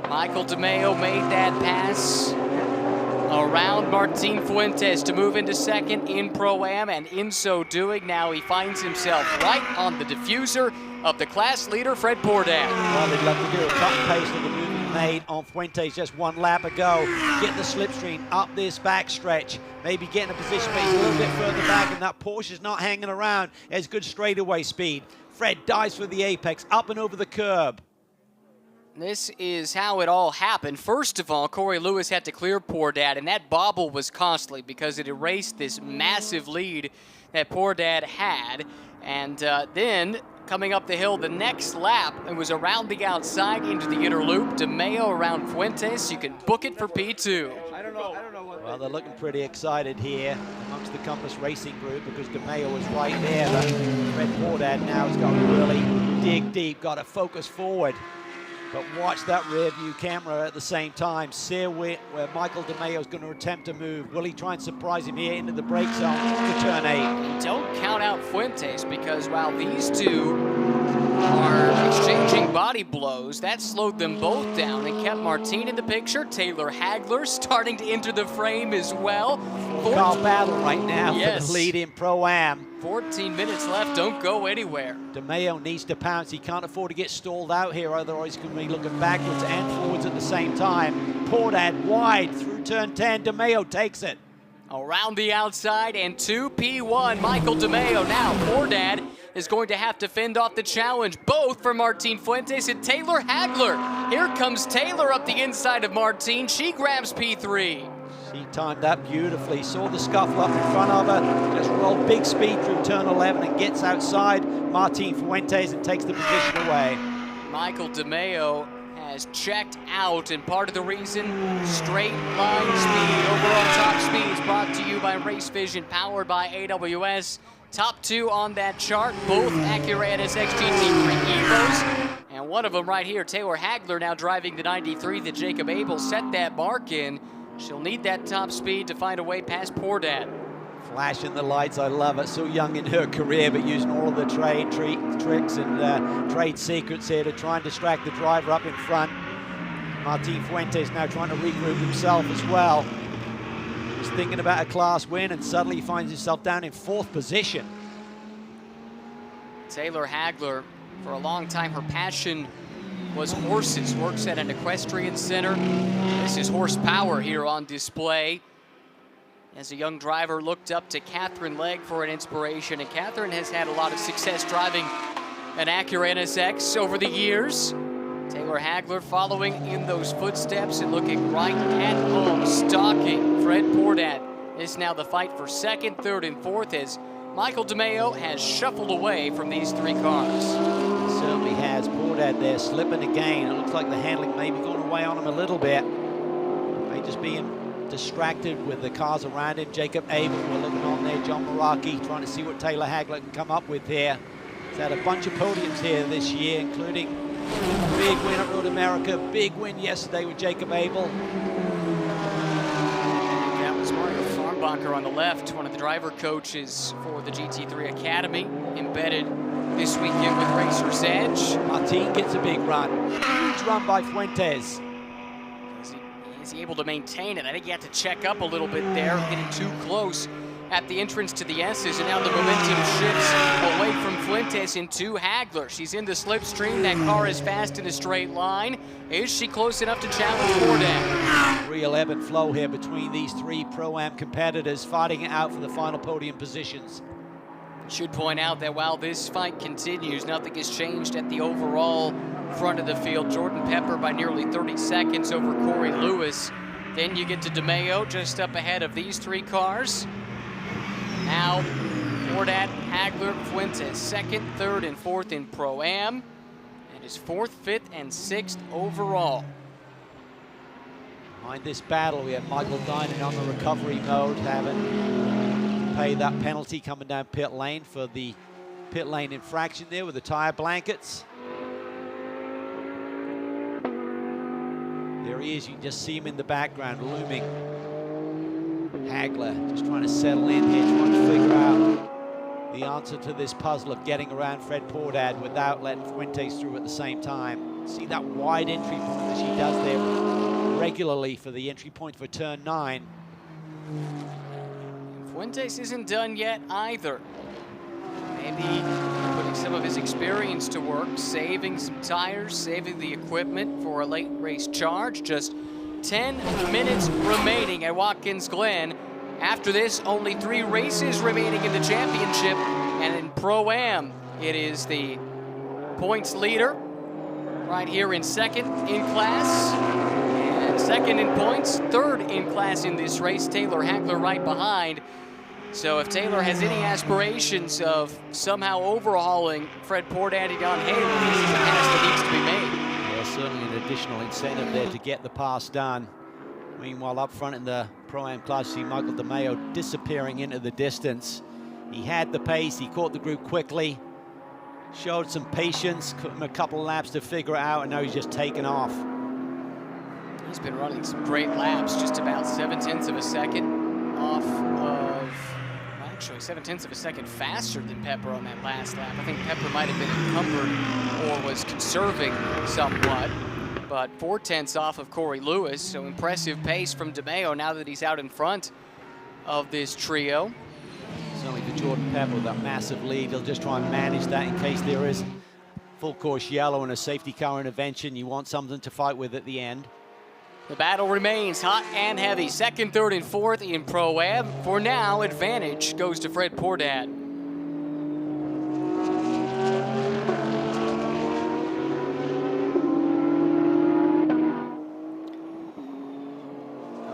Michael DeMeo made that pass around Martin Fuentes to move into second in Pro-Am, and in so doing, now he finds himself right on the diffuser of the class leader, Fred Portad. Well, they'd love to do a cut and paste of the moving made on Fuentes just 1 lap ago. Get the slipstream up this backstretch. Maybe get in a position where he's a little bit further back, and that Porsche's not hanging around. Has good straightaway speed. Fred dives for the apex, up and over the curb. This is how it all happened. First of all, Corey Lewis had to clear Poor Dad, and that bobble was costly because it erased this massive lead that Poor Dad had. And then, coming up the hill the next lap, it was around the outside into the inner loop. DeMeo around Fuentes. You can book it for P2. Well, they're looking pretty excited here amongst the Compass Racing group because DeMeo was right there. But Fred Poor Dad now has got to really dig deep, got to focus forward. But watch that rear view camera at the same time. See where Michael DeMeo is going to attempt to move. Will he try and surprise him here into the brake zone for turn 8? And don't count out Fuentes because while these two are exchanging body blows, that slowed them both down and kept Martin in the picture. Taylor Hagler starting to enter the frame as well. Car battle right now yes. for the lead in Pro-Am. 14 minutes left, don't go anywhere. DeMeo needs to pounce. He can't afford to get stalled out here, otherwise he's going to be looking backwards and forwards at the same time. Poor Dad wide through turn 10. DeMeo takes it. Around the outside and 2 P1. Michael DeMeo now. Poor Dad is going to have to fend off the challenge, both for Martin Fuentes and Taylor Hagler. Here comes Taylor up the inside of Martin. She grabs P3. She timed that beautifully, saw the scuffle up in front of her, just rolled big speed through turn 11 and gets outside Martin Fuentes and takes the position away. Michael DeMeo has checked out, and part of the reason, straight line speed, overall top speed is brought to you by Race Vision, powered by AWS. Top 2 on that chart, both Acura NSX GT3 Evos, and one of them right here, Taylor Hagler, now driving the 93 that Jacob Abel set that mark in. She'll need that top speed to find a way past Poor Dad. Flashing the lights, I love it. So young in her career, but using all of the tricks and trade secrets here to try and distract the driver up in front. Martin Fuentes now trying to regroup himself as well. He's thinking about a class win, and suddenly he finds himself down in 4th position. Taylor Hagler, for a long time, her passion was horses. Works at an equestrian center. This is horsepower here on display. As a young driver, looked up to Catherine Legg for an inspiration, and Catherine has had a lot of success driving an Acura NSX over the years. Taylor Hagler following in those footsteps and looking right at home, stalking Fred Poor Dad. This is now the fight for 2nd, 3rd, and 4th as Michael DeMeo has shuffled away from these 3 cars. He certainly has. Poor Dad there slipping again. It looks like the handling may be going away on him a little bit. May just being distracted with the cars around him. Jacob Abel, we're looking on there. John Meraki trying to see what Taylor Hagler can come up with here. He's had a bunch of podiums here this year, including a big win at Road America, big win yesterday with Jacob Abel. That was Mario Farnbacher on the left, one of the driver coaches for the GT3 Academy, embedded this weekend with Racer's Edge. Martin gets a big run. Huge run by Fuentes. Is he able to maintain it? I think he had to check up a little bit there, getting too close at the entrance to the S's, and now the momentum shifts away from Fuentes into Hagler. She's in the slipstream. That car is fast in a straight line. Is she close enough to challenge Poor Dad? Real ebb and flow here between these 3 Pro-Am competitors fighting it out for the final podium positions. Should point out that while this fight continues, nothing has changed at the overall front of the field. Jordan Pepper by nearly 30 seconds over Corey Lewis. Then you get to DeMeo just up ahead of these 3 cars. Now, Poor Dad, Hagler, Fuentes, 2nd, 3rd, and 4th in Pro-Am, and is 4th, 5th, and 6th overall. Behind this battle, we have Michael Dinan on the recovery mode, having to pay that penalty coming down pit lane for the pit lane infraction there with the tire blankets. There he is, you can just see him in the background looming. Hagler just trying to settle in here, trying to figure out the answer to this puzzle of getting around Fred Poor Dad without letting Fuentes through at the same time. See that wide entry point that she does there regularly for the entry point for turn 9. Fuentes isn't done yet either. Maybe putting some of his experience to work, saving some tires, saving the equipment for a late race charge. Just 10 minutes remaining at Watkins Glen. After this, only 3 races remaining in the championship. And in Pro-Am, it is the points leader right here in second in class. And second in points, third in class in this race. Taylor Hagler right behind. So if Taylor has any aspirations of somehow overhauling Fred Pordat and Jan Halem, this is a pass that needs to be made. Yeah, certainly an additional incentive there to get the pass done. Meanwhile, up front in the Pro-Am class, you see Michael DeMeo disappearing into the distance. He had the pace, he caught the group quickly, showed some patience, took him a couple laps to figure it out, and now he's just taken off. He's been running some great laps, just about 0.7 of a second off of, actually 0.7 of a second faster than Pepper on that last lap. I think Pepper might have been encumbered or was conserving somewhat, but 0.4 off of Corey Lewis, so impressive pace from DeMeo now that he's out in front of this trio. Certainly for Jordan Pepper with that massive lead, he'll just try and manage that in case there is full course yellow and a safety car intervention. You want something to fight with at the end. The battle remains hot and heavy. Second, third, and fourth in Pro-Am. For now, advantage goes to Fred Pordat.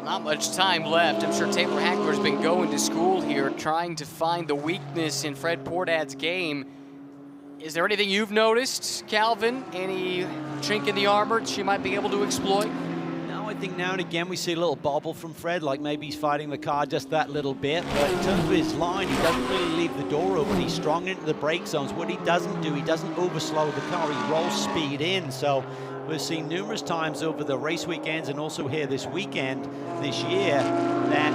Not much time left. I'm sure Taylor Hagler's been going to school here, trying to find the weakness in Fred Pordat's game. Is there anything you've noticed, Calvin? Any chink in the armor she might be able to exploit? No, I think now and again we see a little bobble from Fred, like maybe he's fighting the car just that little bit. But in terms of his line, he doesn't really leave the door open. He's strong into the brake zones. What he doesn't do, he doesn't overslow the car. He rolls speed in. So we've seen numerous times over the race weekends and also here this weekend this year that,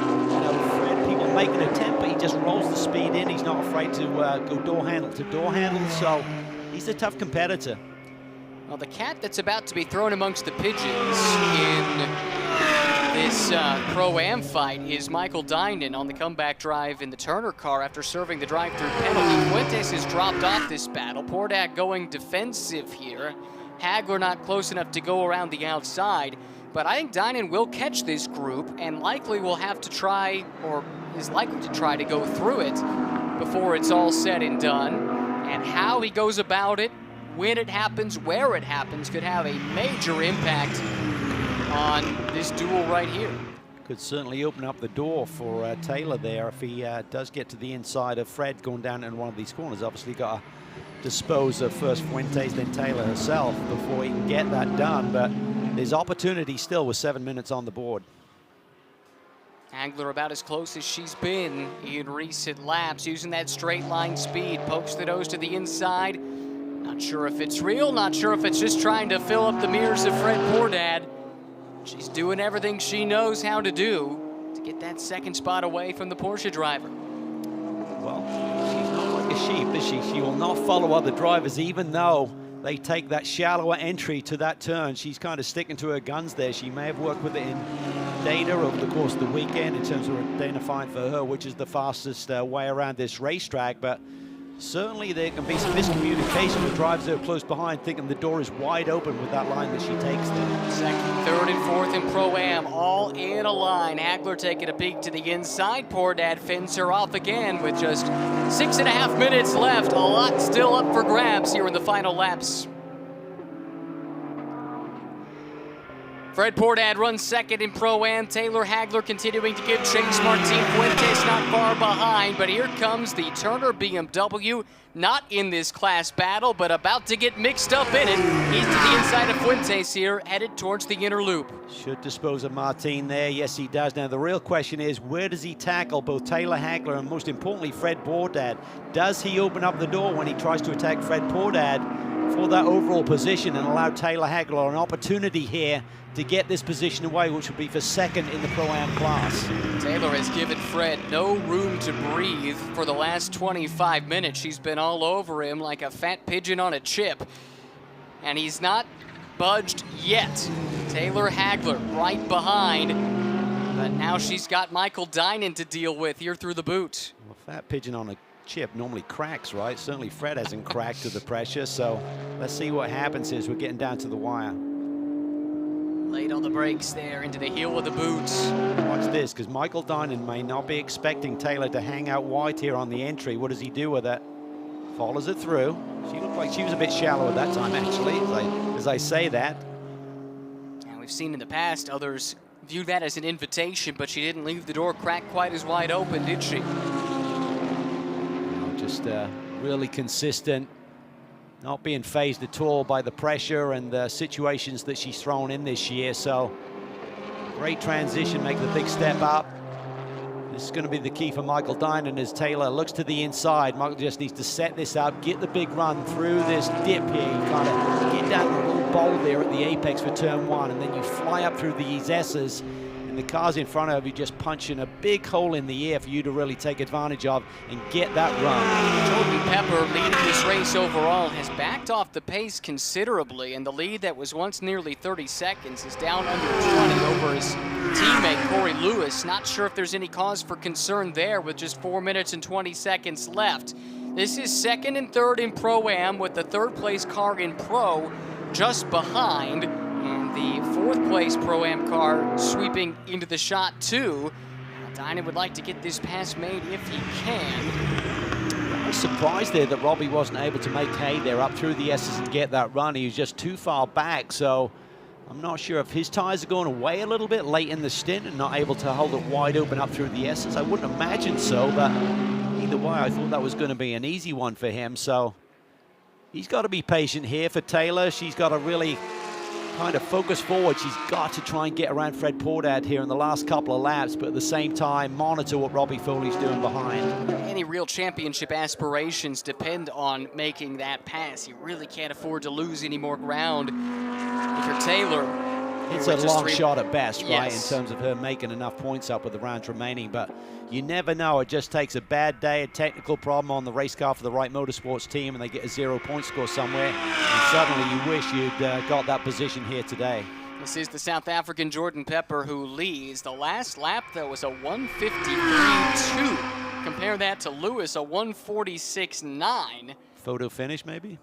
Fred, people make an attempt, but he just rolls the speed in. He's not afraid to go door handle to door handle, so he's a tough competitor. Well, the cat that's about to be thrown amongst the pigeons in this Pro-Am fight is Michael Dinan on the comeback drive in the Turner car after serving the drive-through penalty. Fuentes has dropped off this battle. Pordat going defensive here. Hagler not close enough to go around the outside, but I think Dinan will catch this group and likely will have to try, or is likely to try to go through it before it's all said and done. And how he goes about it, when it happens, where it happens, could have a major impact on this duel right here. Could certainly open up the door for Taylor there if he does get to the inside of Fred going down in one of these corners. Obviously got to dispose of first Fuentes, then Taylor herself before he can get that done, but there's opportunity still with 7 minutes on the board. Hagler about as close as she's been in recent laps, using that straight line speed, pokes the nose to the inside. Not sure if it's real, not sure if it's just trying to fill up the mirrors of Fred Pordat. She's doing everything she knows how to do to get that second spot away from the Porsche driver. Well, she's not like a sheep, is she? She will not follow other drivers, even though they take that shallower entry to that turn. She's kind of sticking to her guns there. She may have worked with it in data over the course of the weekend in terms of identifying for her which is the fastest way around this racetrack, but certainly there can be some miscommunication with drivers that are close behind, thinking the door is wide open with that line that she takes there. Second, third, and fourth in Pro-Am, all in a line. Hagler taking a peek to the inside. Pordat fends her off again with just 6.5 minutes left. A lot still up for grabs here in the final laps. Fred Pordat runs second in Pro-Am. Taylor Hagler continuing to give chase. Martin Fuentes not far behind, but here comes the Turner BMW, not in this class battle, but about to get mixed up in it. He's to the inside of Fuentes here, headed towards the inner loop. Should dispose of Martin there. Yes, he does. Now, the real question is, where does he tackle both Taylor Hagler and, most importantly, Fred Pordat? Does he open up the door when he tries to attack Fred Pordat for that overall position and allow Taylor Hagler an opportunity here to get this position away, which would be for second in the Pro-Am class? Taylor has given Fred no room to breathe for the last 25 minutes. She's been all over him like a fat pigeon on a chip, and he's not budged yet. Taylor Hagler right behind, but now she's got Michael Dinan to deal with here through the boot. Well, fat pigeon on a chip normally cracks, right? Certainly Fred hasn't cracked to the pressure, so let's see what happens as we're getting down to the wire. Laid on the brakes there into the heel of the boots. Watch this, because Michael Dinan may not be expecting Taylor to hang out wide here on the entry. What does he do with it? Follows it through. She looked like she was a bit shallow at that time, actually, as I say that. And we've seen in the past others view that as an invitation, but she didn't leave the door cracked quite as wide open, did she? Just really consistent, not being phased at all by the pressure and the situations that she's thrown in this year. So great transition, make the big step up. This is going to be the key for Michael Dinan as Taylor looks to the inside. Michael just needs to set this up, get the big run through this dip here. You kind of get down the little bowl there at the apex for turn one, and then you fly up through these S's. The cars in front of you just punching a big hole in the air for you to really take advantage of and get that run. Jordan Pepper, leading this race overall, has backed off the pace considerably, and the lead that was once nearly 30 seconds is down under 20 over his teammate Corey Lewis. Not sure if there's any cause for concern there with just 4 minutes and 20 seconds left. This is second and third in Pro-Am, with the third place car in Pro just behind. And the fourth place Pro-Am car sweeping into the shot too. Dinan would like to get this pass made if he can. I was surprised there that Robbie wasn't able to make hay there up through the S's and get that run. He was just too far back, so I'm not sure if his tires are going away a little bit late in the stint and not able to hold it wide open up through the S's. I wouldn't imagine so, but either way, I thought that was going to be an easy one for him. So he's got to be patient here for Taylor. She's got to really kind of focus forward. She's got to try and get around Fred Portad here in the last couple of laps, but at the same time monitor what Robbie Foley's doing behind. Any real championship aspirations depend on making that pass. You really can't afford to lose any more ground. If you're Taylor, it's a long shot at best, right, yes, in terms of her making enough points up with the rounds remaining, but you never know. It just takes a bad day, a technical problem on the race car for the Wright Motorsports team, and they get a 0-point score somewhere, and suddenly you wish you'd got that position here today. This is the South African Jordan Pepper who leads. The last lap, though, was a 1:53.2. Compare that to Lewis, a 1:46.9. Photo finish, maybe?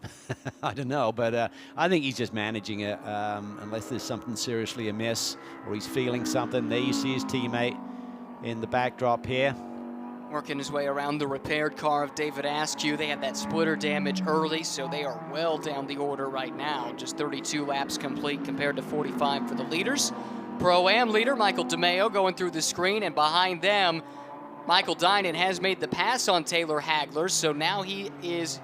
I don't know, but I think he's just managing it, unless there's something seriously amiss or he's feeling something. There you see his teammate in the backdrop here. Working his way around the repaired car of David Askew. They had that splitter damage early, so they are well down the order right now. Just 32 laps complete compared to 45 for the leaders. Pro-Am leader Michael DeMeo going through the screen, and behind them, Michael Dinan has made the pass on Taylor Hagler, so now he is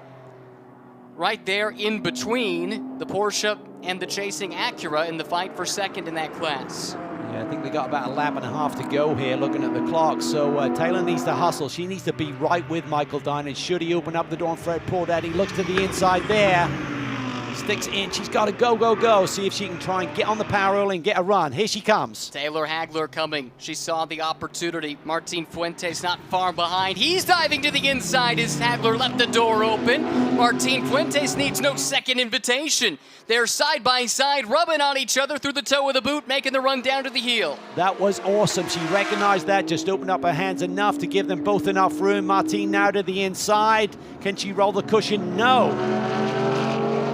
right there in between the Porsche and the chasing Acura in the fight for second in that class. Yeah, I think they got about a lap and a half to go here looking at the clock, so Taylor needs to hustle. She needs to be right with Michael Dinan. Should he open up the door on Fred Portad? He looks to the inside there. Sticks in. She's got to go, go, go. See if she can try and get on the power early and get a run. Here she comes. Taylor Hagler coming. She saw the opportunity. Martin Fuentes not far behind. He's diving to the inside as Hagler left the door open. Martin Fuentes needs no second invitation. They're side by side, rubbing on each other through the toe of the boot, making the run down to the heel. That was awesome. She recognized that, just opened up her hands enough to give them both enough room. Martin now to the inside. Can she roll the cushion? No.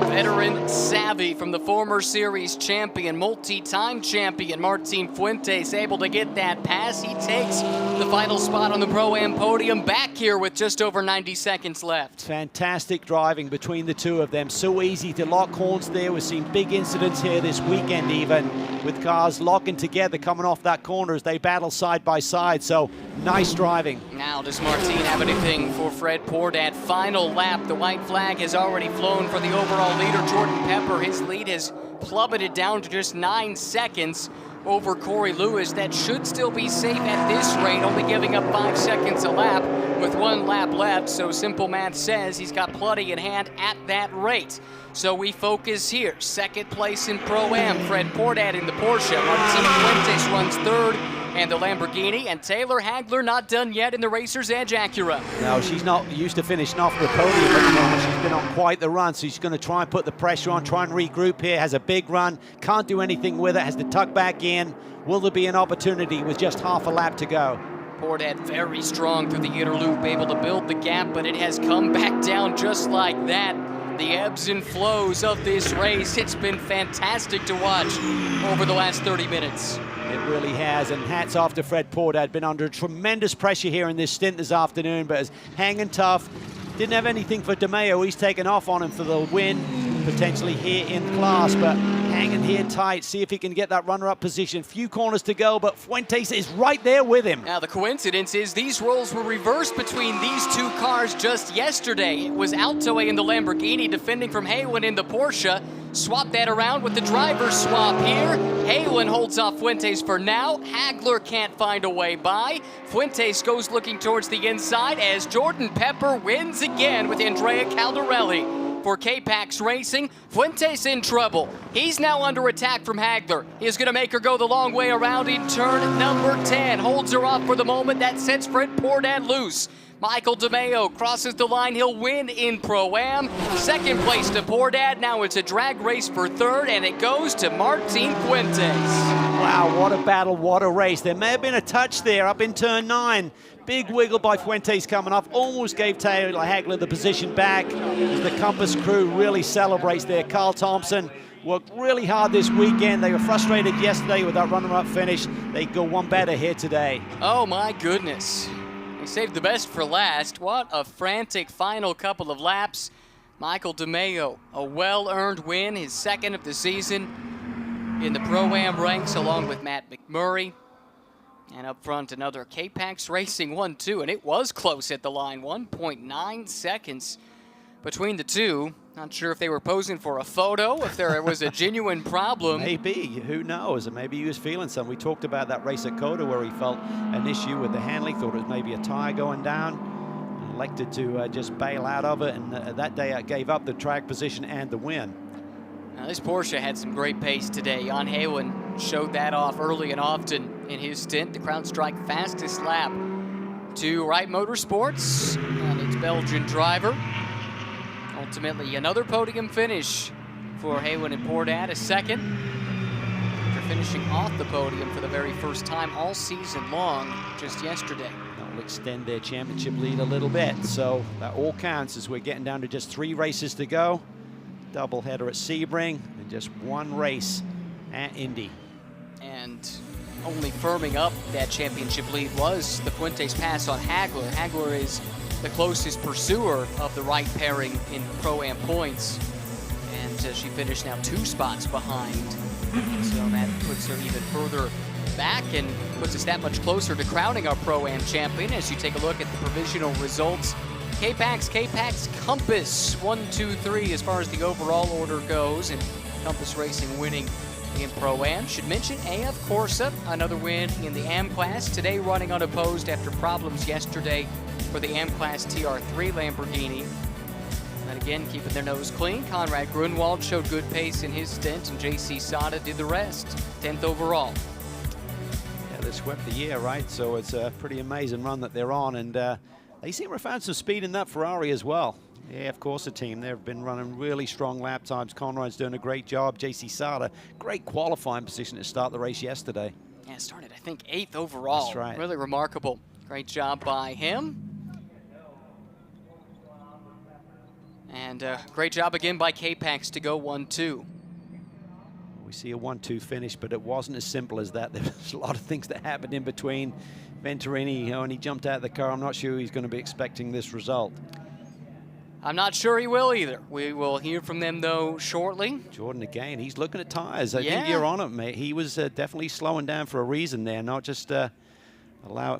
Veteran savvy from the former series champion, multi-time champion Martin Fuentes able to get that pass. He takes the final spot on the Pro-Am podium back here with just over 90 seconds left. Fantastic driving between the two of them. So easy to lock horns there. We've seen big incidents here this weekend even with cars locking together coming off that corner as they battle side by side. So nice driving. Now does Martin have anything for Fred Portad? Final lap. The white flag has already flown for the overall leader, Jordan Pepper. His lead has plummeted down to just 9 seconds over Corey Lewis. That should still be safe at this rate, only giving up 5 seconds a lap with 1 lap left. So simple math says he's got plenty in hand at that rate. So we focus here. Second place in Pro-Am, Fred Portad in the Porsche. Martin Fuentes runs third and the Lamborghini, and Taylor Hagler not done yet in the Racer's Edge Acura. No, she's not used to finishing off the podium at the moment. She's been on quite the run, so she's going to try and put the pressure on, try and regroup here. Has a big run, can't do anything with it, has to tuck back in. Will there be an opportunity with just half a lap to go? Portad very strong through the inner loop, able to build the gap, but it has come back down just like that. The ebbs and flows of this race, it's been fantastic to watch over the last 30 minutes. It really has, and hats off to Fred Portad. Been under tremendous pressure here in this stint this afternoon, but is hanging tough. Didn't have anything for DeMeo. He's taken off on him for the win, potentially here in class, but hanging here tight. See if he can get that runner-up position. Few corners to go, but Fuentes is right there with him. Now, the coincidence is these roles were reversed between these two cars just yesterday. It was Altoe in the Lamborghini defending from Halen in the Porsche. Swap that around with the driver swap here. Halen holds off Fuentes for now. Hagler can't find a way by. Fuentes goes looking towards the inside as Jordan Pepper wins again with Andrea Caldarelli. For K-Pax Racing, Fuentes in trouble. He's now under attack from Hagler. He's gonna make her go the long way around in turn number 10. Holds her off for the moment. That sets Fred Portad loose. Michael DeMeo crosses the line. He'll win in Pro-Am. Second place to Portad. Now it's a drag race for third, and it goes to Martin Fuentes. Wow, what a battle, what a race. There may have been a touch there up in turn 9. Big wiggle by Fuentes coming off. Almost gave Taylor Hagler the position back as the Compass crew really celebrates there. Carl Thompson worked really hard this weekend. They were frustrated yesterday with that runner-up finish. They go one better here today. Oh my goodness. They saved the best for last. What a frantic final couple of laps. Michael DeMeo, a well-earned win, his second of the season in the Pro-Am ranks along with Matt McMurray. And up front, another K-Pax Racing 1-2, and it was close at the line, 1.9 seconds between the two. Not sure if they were posing for a photo, if there was a genuine problem. Maybe, who knows? Maybe he was feeling something. We talked about that race at Coda where he felt an issue with the handling, thought it was maybe a tire going down, elected to just bail out of it, and that day gave up the track position and the win. Now, this Porsche had some great pace today. Jan Halen showed that off early and often in his stint. The CrowdStrike fastest lap to Wright Motorsports and its Belgian driver. Ultimately, another podium finish for Halen and Portad, a second. After finishing off the podium for the very first time all season long just yesterday. That will extend their championship lead a little bit, so that all counts as we're getting down to just 3 races to go. Doubleheader at Sebring and just 1 race at Indy. And only firming up that championship lead was the Fuentes pass on Hagler. Hagler is the closest pursuer of the Wright pairing in Pro-Am points. And she finished now 2 spots behind. So that puts her even further back and puts us that much closer to crowning our Pro-Am champion as you take a look at the provisional results. K-Pax, Compass, 1, 2, 3 as far as the overall order goes, and Compass Racing winning in Pro-Am. Should mention AF Corsa, another win in the AM class, today running unopposed after problems yesterday for the AM class TR3 Lamborghini. And again, keeping their nose clean. Conrad Grunwald showed good pace in his stint, and JC Sada did the rest, 10th overall. Yeah, they swept the year, right? So it's a pretty amazing run that they're on, and they seem to have found some speed in that Ferrari as well. Yeah, of course, the team. They've been running really strong lap times. Conrad's doing a great job. JC Sada, great qualifying position to start the race yesterday. Yeah, started, I think, 8th overall. That's right. Really remarkable. Great job by him. And great job again by K-Pax to go 1-2. We see a 1-2 finish, but it wasn't as simple as that. There was a lot of things that happened in between. Venturini, when he jumped out of the car, I'm not sure he's going to be expecting this result. I'm not sure he will either. We will hear from them, though, shortly. Jordan, again, he's looking at tires. I think you're on it, mate. He was definitely slowing down for a reason there, not just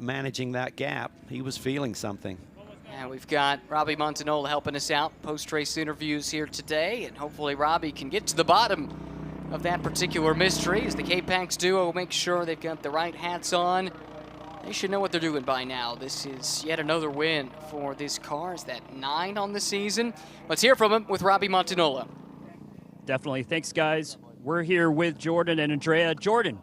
managing that gap. He was feeling something. And we've got Robbie Montanola helping us out, post-race interviews here today, and hopefully Robbie can get to the bottom of that particular mystery as the K-Pax duo will make sure they've got the right hats on. They should know what they're doing by now. This is yet another win for this car. Is that 9 on the season? Let's hear from him with Robbie Montanola. Definitely. Thanks, guys. We're here with Jordan and Andrea. Jordan,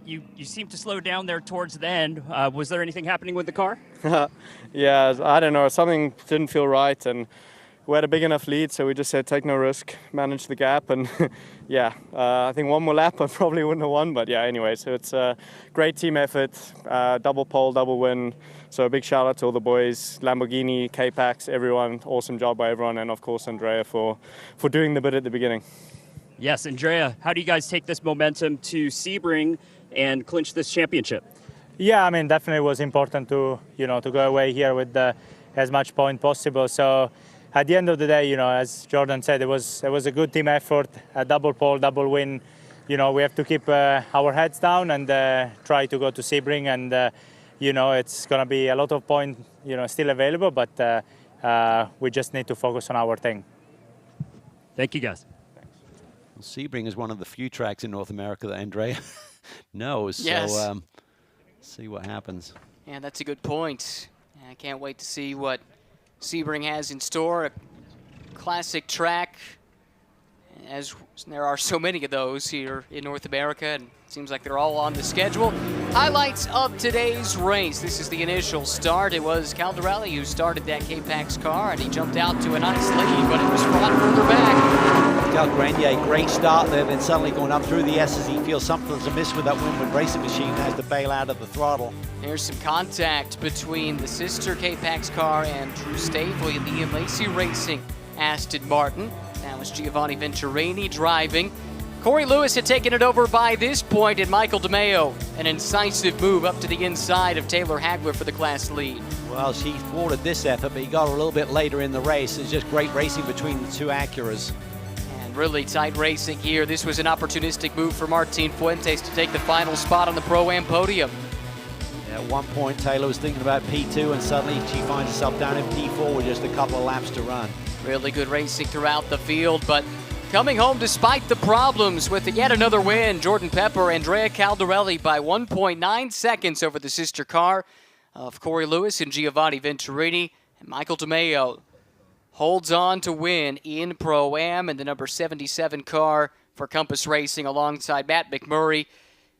you seem to slow down there towards the end. Was there anything happening with the car? Yeah, I don't know. Something didn't feel right, and we had a big enough lead, so we just said take no risk, manage the gap, and yeah, I think one more lap I probably wouldn't have won, but yeah, anyway, so it's a great team effort, double pole, double win, so a big shout out to all the boys, Lamborghini, K-Pax, everyone, awesome job by everyone, and of course Andrea for doing the bit at the beginning. Yes, Andrea, how do you guys take this momentum to Sebring and clinch this championship? Yeah, I mean, definitely was important to, to go away here with as much point possible. So at the end of the day, as Jordan said, it was a good team effort, a double pole, double win. We have to keep our heads down and try to go to Sebring, and it's going to be a lot of points, still available, but we just need to focus on our thing. Thank you, guys. Well, Sebring is one of the few tracks in North America that Andrea knows. Yes. So see what happens. Yeah, that's a good point. I can't wait to see what Sebring has in store. A classic track, as there are so many of those here in North America, and it seems like they're all on the schedule. Highlights of today's race. This is the initial start. It was Caldarelli who started that K-Pax car, and he jumped out to a nice lead, but it was fought further back. Cal Grenier, great start there, then suddenly going up through the S's. He feels something's amiss with that Winwood racing machine, has to bail out of the throttle. There's some contact between the sister K-Pax car and Drew Stavely in the Ian Lacey Racing Aston Martin. That was Giovanni Venturini driving. Corey Lewis had taken it over by this point, and Michael DeMeo, an incisive move up to the inside of Taylor Hagler for the class lead. Well, she thwarted this effort, but he got a little bit later in the race. It's just great racing between the two Acuras. And really tight racing here. This was an opportunistic move for Martin Fuentes to take the final spot on the Pro-Am podium. At one point, Taylor was thinking about P2, and suddenly she finds herself down in P4 with just a couple of laps to run. Really good racing throughout the field, but coming home despite the problems with yet another win, Jordan Pepper, Andrea Caldarelli by 1.9 seconds over the sister car of Corey Lewis and Giovanni Venturini. And Michael DeMeo holds on to win in Pro-Am in the number 77 car for Compass Racing alongside Matt McMurray.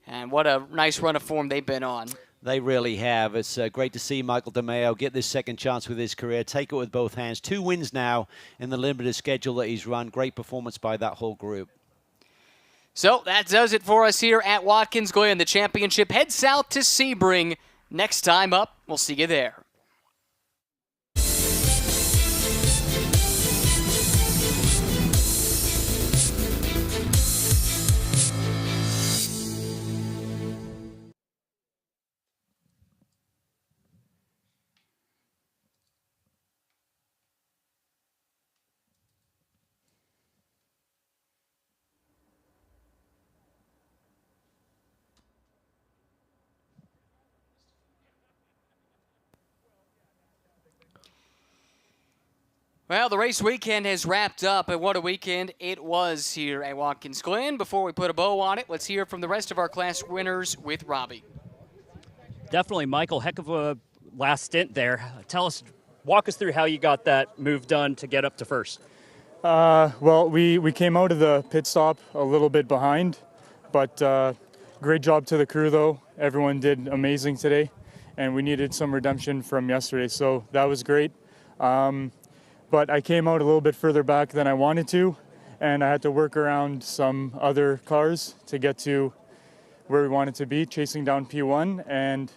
And what a nice run of form they've been on. They really have. It's great to see Michael DeMeo get this second chance with his career, take it with both hands. 2 wins now in the limited schedule that he's run. Great performance by that whole group. So that does it for us here at Watkins Glen. The championship heads south to Sebring. Next time up, we'll see you there. Well, the race weekend has wrapped up, and what a weekend it was here at Watkins Glen. Before we put a bow on it, let's hear from the rest of our class winners with Robbie. Definitely, Michael, heck of a last stint there. Walk us through how you got that move done to get up to first. Well, we came out of the pit stop a little bit behind, but great job to the crew, though. Everyone did amazing today, and we needed some redemption from yesterday, so that was great. But I came out a little bit further back than I wanted to, and I had to work around some other cars to get to where we wanted to be, chasing down P1, and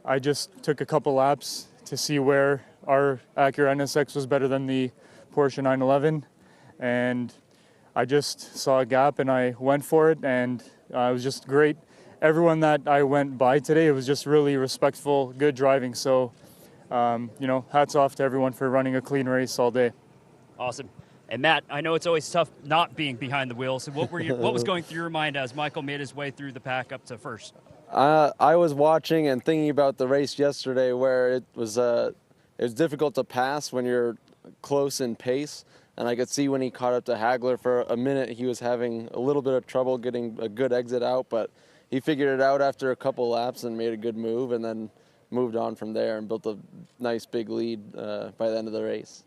I just took a couple laps to see where our Acura NSX was better than the Porsche 911, and I just saw a gap and I went for it, and it was just great. Everyone that I went by today, it was just really respectful, good driving, so hats off to everyone for running a clean race all day. Awesome. And Matt, I know it's always tough not being behind the wheel. So what was going through your mind as Michael made his way through the pack up to first? I was watching and thinking about the race yesterday, where it was difficult to pass when you're close in pace. And I could see when he caught up to Hagler for a minute, he was having a little bit of trouble getting a good exit out, but he figured it out after a couple laps and made a good move, and then moved on from there and built a nice big lead by the end of the race.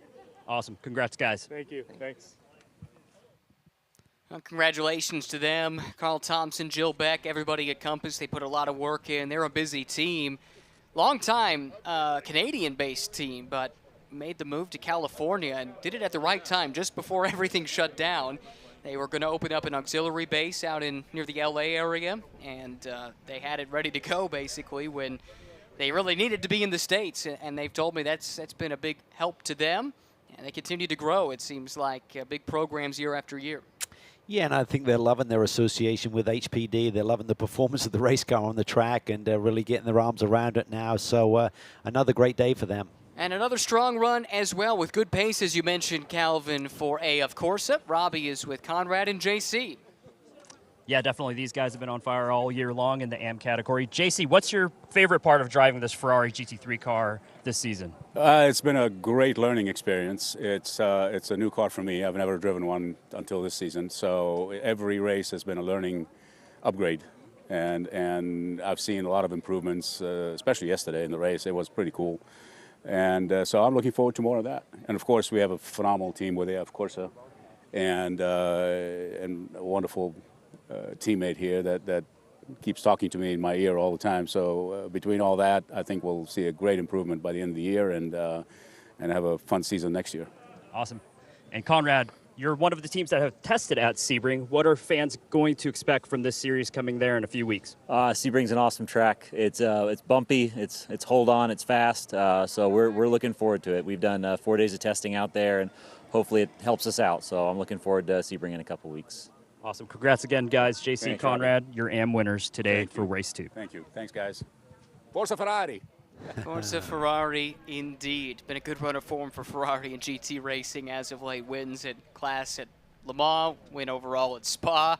Awesome. Congrats, guys. Thank you. Thanks. Well, congratulations to them. Carl Thompson, Jill Beck, everybody at Compass. They put a lot of work in. They're a busy team. Long time Canadian-based team, but made the move to California and did it at the right time, just before everything shut down. They were going to open up an auxiliary base out near the LA area, and they had it ready to go basically when they really needed to be in the States. And they've told me that's been a big help to them, and they continue to grow. It seems like big programs year after year. Yeah, and I think they're loving their association with HPD. They're loving the performance of the race car on the track, and really getting their arms around it now. So another great day for them. And another strong run as well with good pace, as you mentioned, Calvin, for AF Corsa. Robbie is with Conrad and JC. Yeah, definitely. These guys have been on fire all year long in the AM category. JC, what's your favorite part of driving this Ferrari GT3 car this season? It's been a great learning experience. It's a new car for me. I've never driven one until this season, so every race has been a learning upgrade. And I've seen a lot of improvements, especially yesterday in the race. It was pretty cool. And so I'm looking forward to more of that. And of course, we have a phenomenal team with AF Corsa and a wonderful teammate here that keeps talking to me in my ear all the time. So between all that, I think we'll see a great improvement by the end of the year and have a fun season next year. Awesome. And Conrad, you're one of the teams that have tested at Sebring. What are fans going to expect from this series coming there in a few weeks? Sebring's an awesome track. It's bumpy, it's hold on, it's fast. So we're looking forward to it. We've done 4 days of testing out there, and hopefully it helps us out. So I'm looking forward to Sebring in a couple weeks. Awesome. Congrats again, guys. JC, Thanks, Conrad, your AM winners today for you. race 2. Thank you. Thanks, guys. Forza Ferrari. Forza Ferrari, indeed. Been a good run of form for Ferrari and GT racing as of late. Wins at class at Le Mans, win overall at Spa.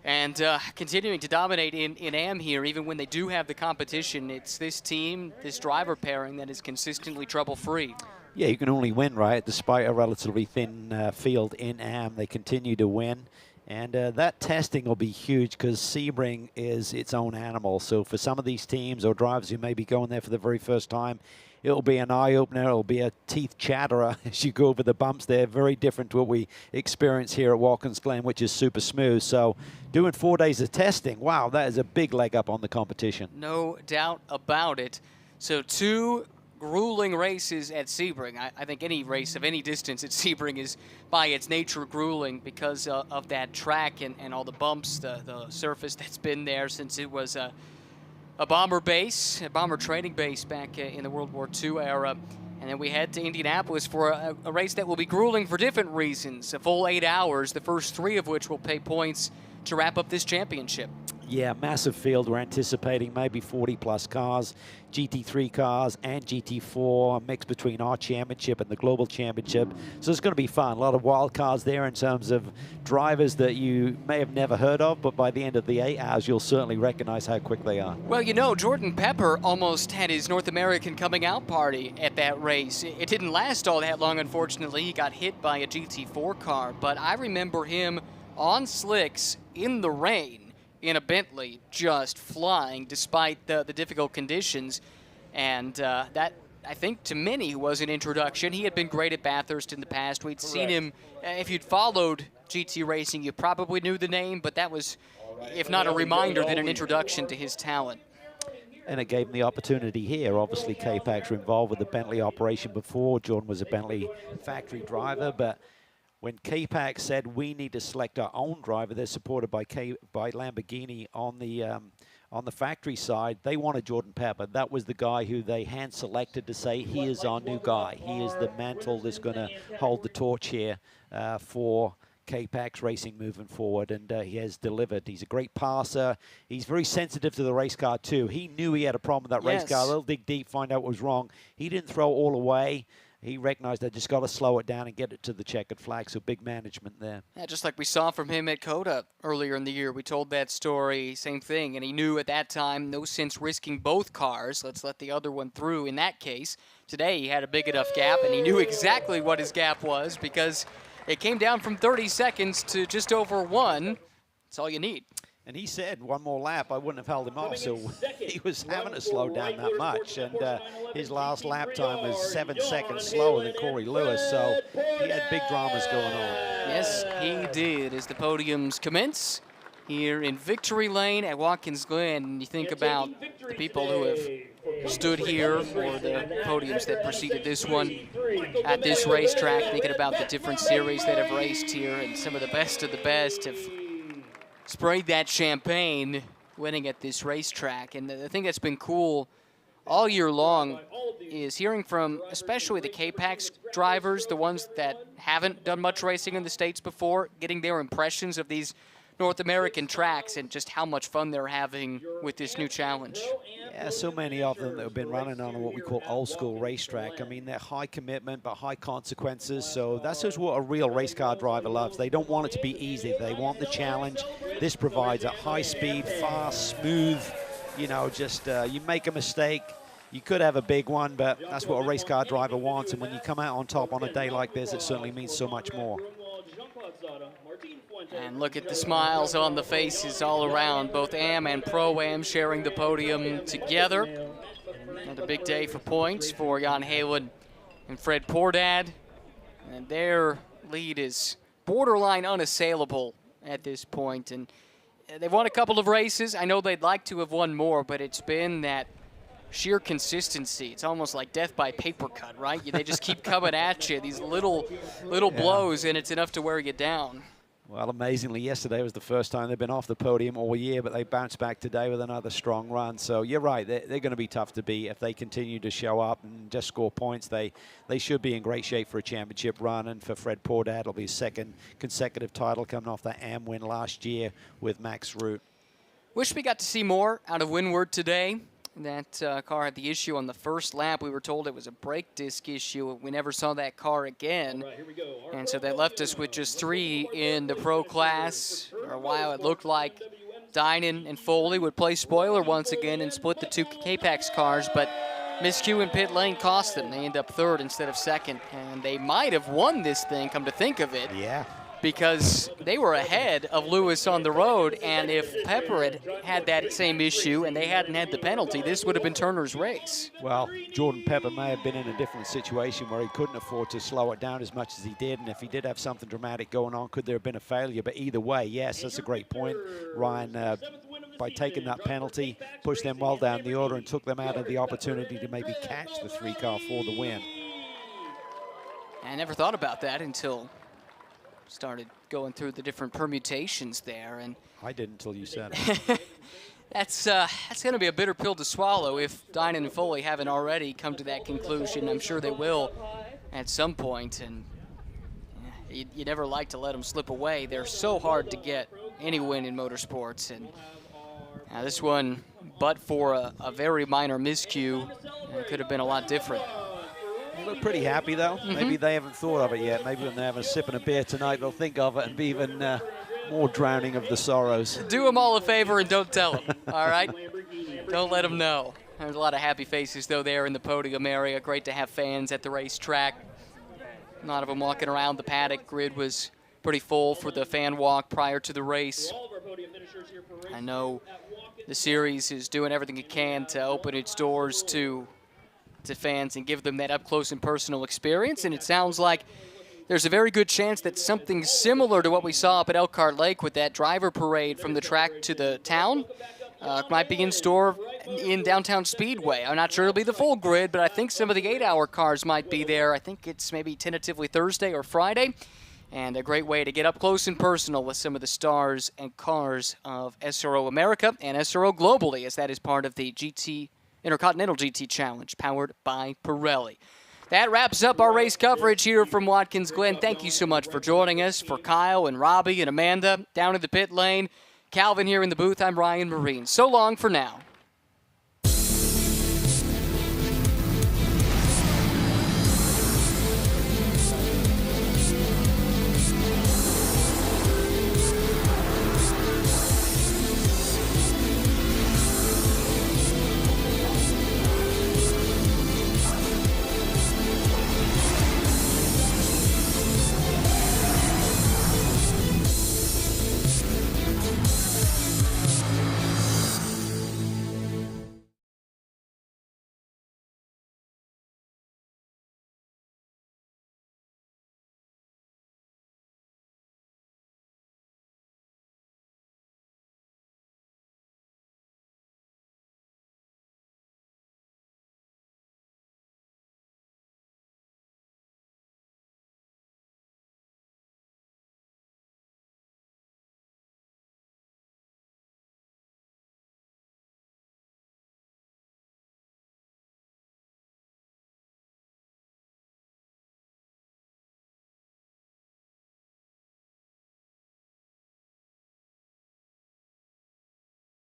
And continuing to dominate in AM here, even when they do have the competition. It's this team, this driver pairing that is consistently trouble-free. Yeah, you can only win, right? Despite a relatively thin field in AM, they continue to win. And that testing will be huge because Sebring is its own animal. So for some of these teams or drivers who may be going there for the very first time, it'll be an eye-opener. It'll be a teeth chatterer as you go over the bumps there. Very different to what we experience here at Watkins Glen, which is super smooth. So doing 4 days of testing, wow, that is a big leg up on the competition. No doubt about it. So 2 grueling races at Sebring. I think any race of any distance at Sebring is by its nature grueling because of that track and all the bumps, the surface that's been there since it was a bomber base, a bomber training base back in the World War II era. And then we head to Indianapolis for a race that will be grueling for different reasons. A full 8 hours, the first 3 of which will pay points to wrap up this championship. Yeah, massive field. We're anticipating maybe 40-plus cars, GT3 cars and GT4, a mix between our championship and the global championship. So it's going to be fun. A lot of wild cards there in terms of drivers that you may have never heard of, but by the end of the 8 hours, you'll certainly recognize how quick they are. Well, you know, Jordan Pepper almost had his North American coming out party at that race. It didn't last all that long, unfortunately. He got hit by a GT4 car, but I remember him on slicks in the rain in a Bentley, just flying despite the difficult conditions. And that, I think, to many was an introduction. He had been great at Bathurst in the past. We'd seen him, if you'd followed GT racing, you probably knew the name, but that was, if not a reminder, then an introduction to his talent. And it gave him the opportunity here. Obviously, K-Pax were involved with the Bentley operation before. Jordan was a Bentley factory driver, but when K-Pax said we need to select our own driver, they're supported by Lamborghini on the factory side. They wanted Jordan Pepper. That was the guy who they hand selected to say he is our new guy. He is the mantle that's going to hold the torch here for K-Pax racing moving forward, and he has delivered. He's a great passer. He's very sensitive to the race car too. He knew he had a problem with that race car. They'll dig deep, find out what was wrong. He didn't throw all away. He recognized I just got to slow it down and get it to the checkered flag, so big management there. Yeah, just like we saw from him at COTA earlier in the year. We told that story, same thing, and he knew at that time, no sense risking both cars. Let's let the other one through in that case. Today he had a big enough gap, and he knew exactly what his gap was because it came down from 30 seconds to just over 1. That's all you need. And he said one more lap, I wouldn't have held him off, so he was having to slow down that much. And his last lap time was 7 seconds slower than Corey Lewis, so he had big dramas going on. Yes, he did, as the podiums commence here in Victory Lane at Watkins Glen. You think about the people who have stood here, or the podiums that preceded this one, at this racetrack, thinking about the different series that have raced here, and some of the best have sprayed that champagne winning at this racetrack. And the thing that's been cool all year long is hearing from especially the K-Pax drivers, the ones that haven't done much racing in the States before, getting their impressions of these North American tracks and just how much fun they're having with this new challenge. Yeah, so many of them that have been running on what we call old school racetrack. I mean, they're high commitment but high consequences, so that's just what a real race car driver loves. They don't want it to be easy. They want the challenge. This provides a high speed, fast, smooth, you know, just you make a mistake, you could have a big one, but that's what a race car driver wants. And when you come out on top on a day like this, it certainly means so much more. And look at the smiles on the faces all around, both Am and Pro-Am sharing the podium together. Another big day for points for Jan Halen and Fred Pordad. And their lead is borderline unassailable at this point. And they've won a couple of races. I know they'd like to have won more, but it's been that sheer consistency. It's almost like death by paper cut, right? They just keep coming at you, these little blows, and it's enough to wear you down. Well, amazingly, yesterday was the first time they've been off the podium all year, but they bounced back today with another strong run. So you're right, they're going to be tough to beat. If they continue to show up and just score points, they should be in great shape for a championship run. And for Fred Pordad, it'll be his second consecutive title coming off that Am win last year with Max Root. Wish we got to see more out of Windward today. That car had the issue on the first lap. We were told it was a brake disc issue. We never saw that car again. And so that left us with just 3 in the pro class. For a while it looked like Dynan and Foley would play spoiler once again and split the 2 K-Pax cars, but miscue in pit lane cost them. They end up 3rd instead of 2nd, and they might have won this thing, come to think of it. Yeah. Because they were ahead of Lewis on the road, and if Pepper had that same issue and they hadn't had the penalty, this would have been Turner's race. Well, Jordan Pepper may have been in a different situation where he couldn't afford to slow it down as much as he did, and if he did have something dramatic going on, could there have been a failure? But either way, yes, that's a great point. Ryan, by taking that penalty, pushed them well down the order and took them out of the opportunity to maybe catch the 3 car for the win. I never thought about that until started going through the different permutations there, and I didn't until you said it. that's going to be a bitter pill to swallow if Dynan and Foley haven't already come to that conclusion. I'm sure they will at some point, and you never like to let them slip away. They're so hard to get any win in motorsports, and this one, but for a very minor miscue, it could have been a lot different. They look pretty happy, though. Maybe they haven't thought of it yet. Maybe when they're having a sip and a beer tonight, they'll think of it and be even more drowning of the sorrows. Do them all a favor and don't tell them, all right? Don't let them know. There's a lot of happy faces, though, there in the podium area. Great to have fans at the racetrack. A lot of them walking around. The paddock grid was pretty full for the fan walk prior to the race. I know the series is doing everything it can to open its doors to fans and give them that up-close and personal experience, and it sounds like there's a very good chance that something similar to what we saw up at Elkhart Lake with that driver parade from the track to the town might be in store in downtown Speedway. I'm not sure it'll be the full grid, but I think some of the 8-hour cars might be there. I think it's maybe tentatively Thursday or Friday, and a great way to get up close and personal with some of the stars and cars of SRO America and SRO globally, as that is part of the Intercontinental GT Challenge, powered by Pirelli. That wraps up our race coverage here from Watkins Glen. Thank you so much for joining us. For Kyle and Robbie and Amanda down in the pit lane, Calvin here in the booth, I'm Ryan Marine. So long for now.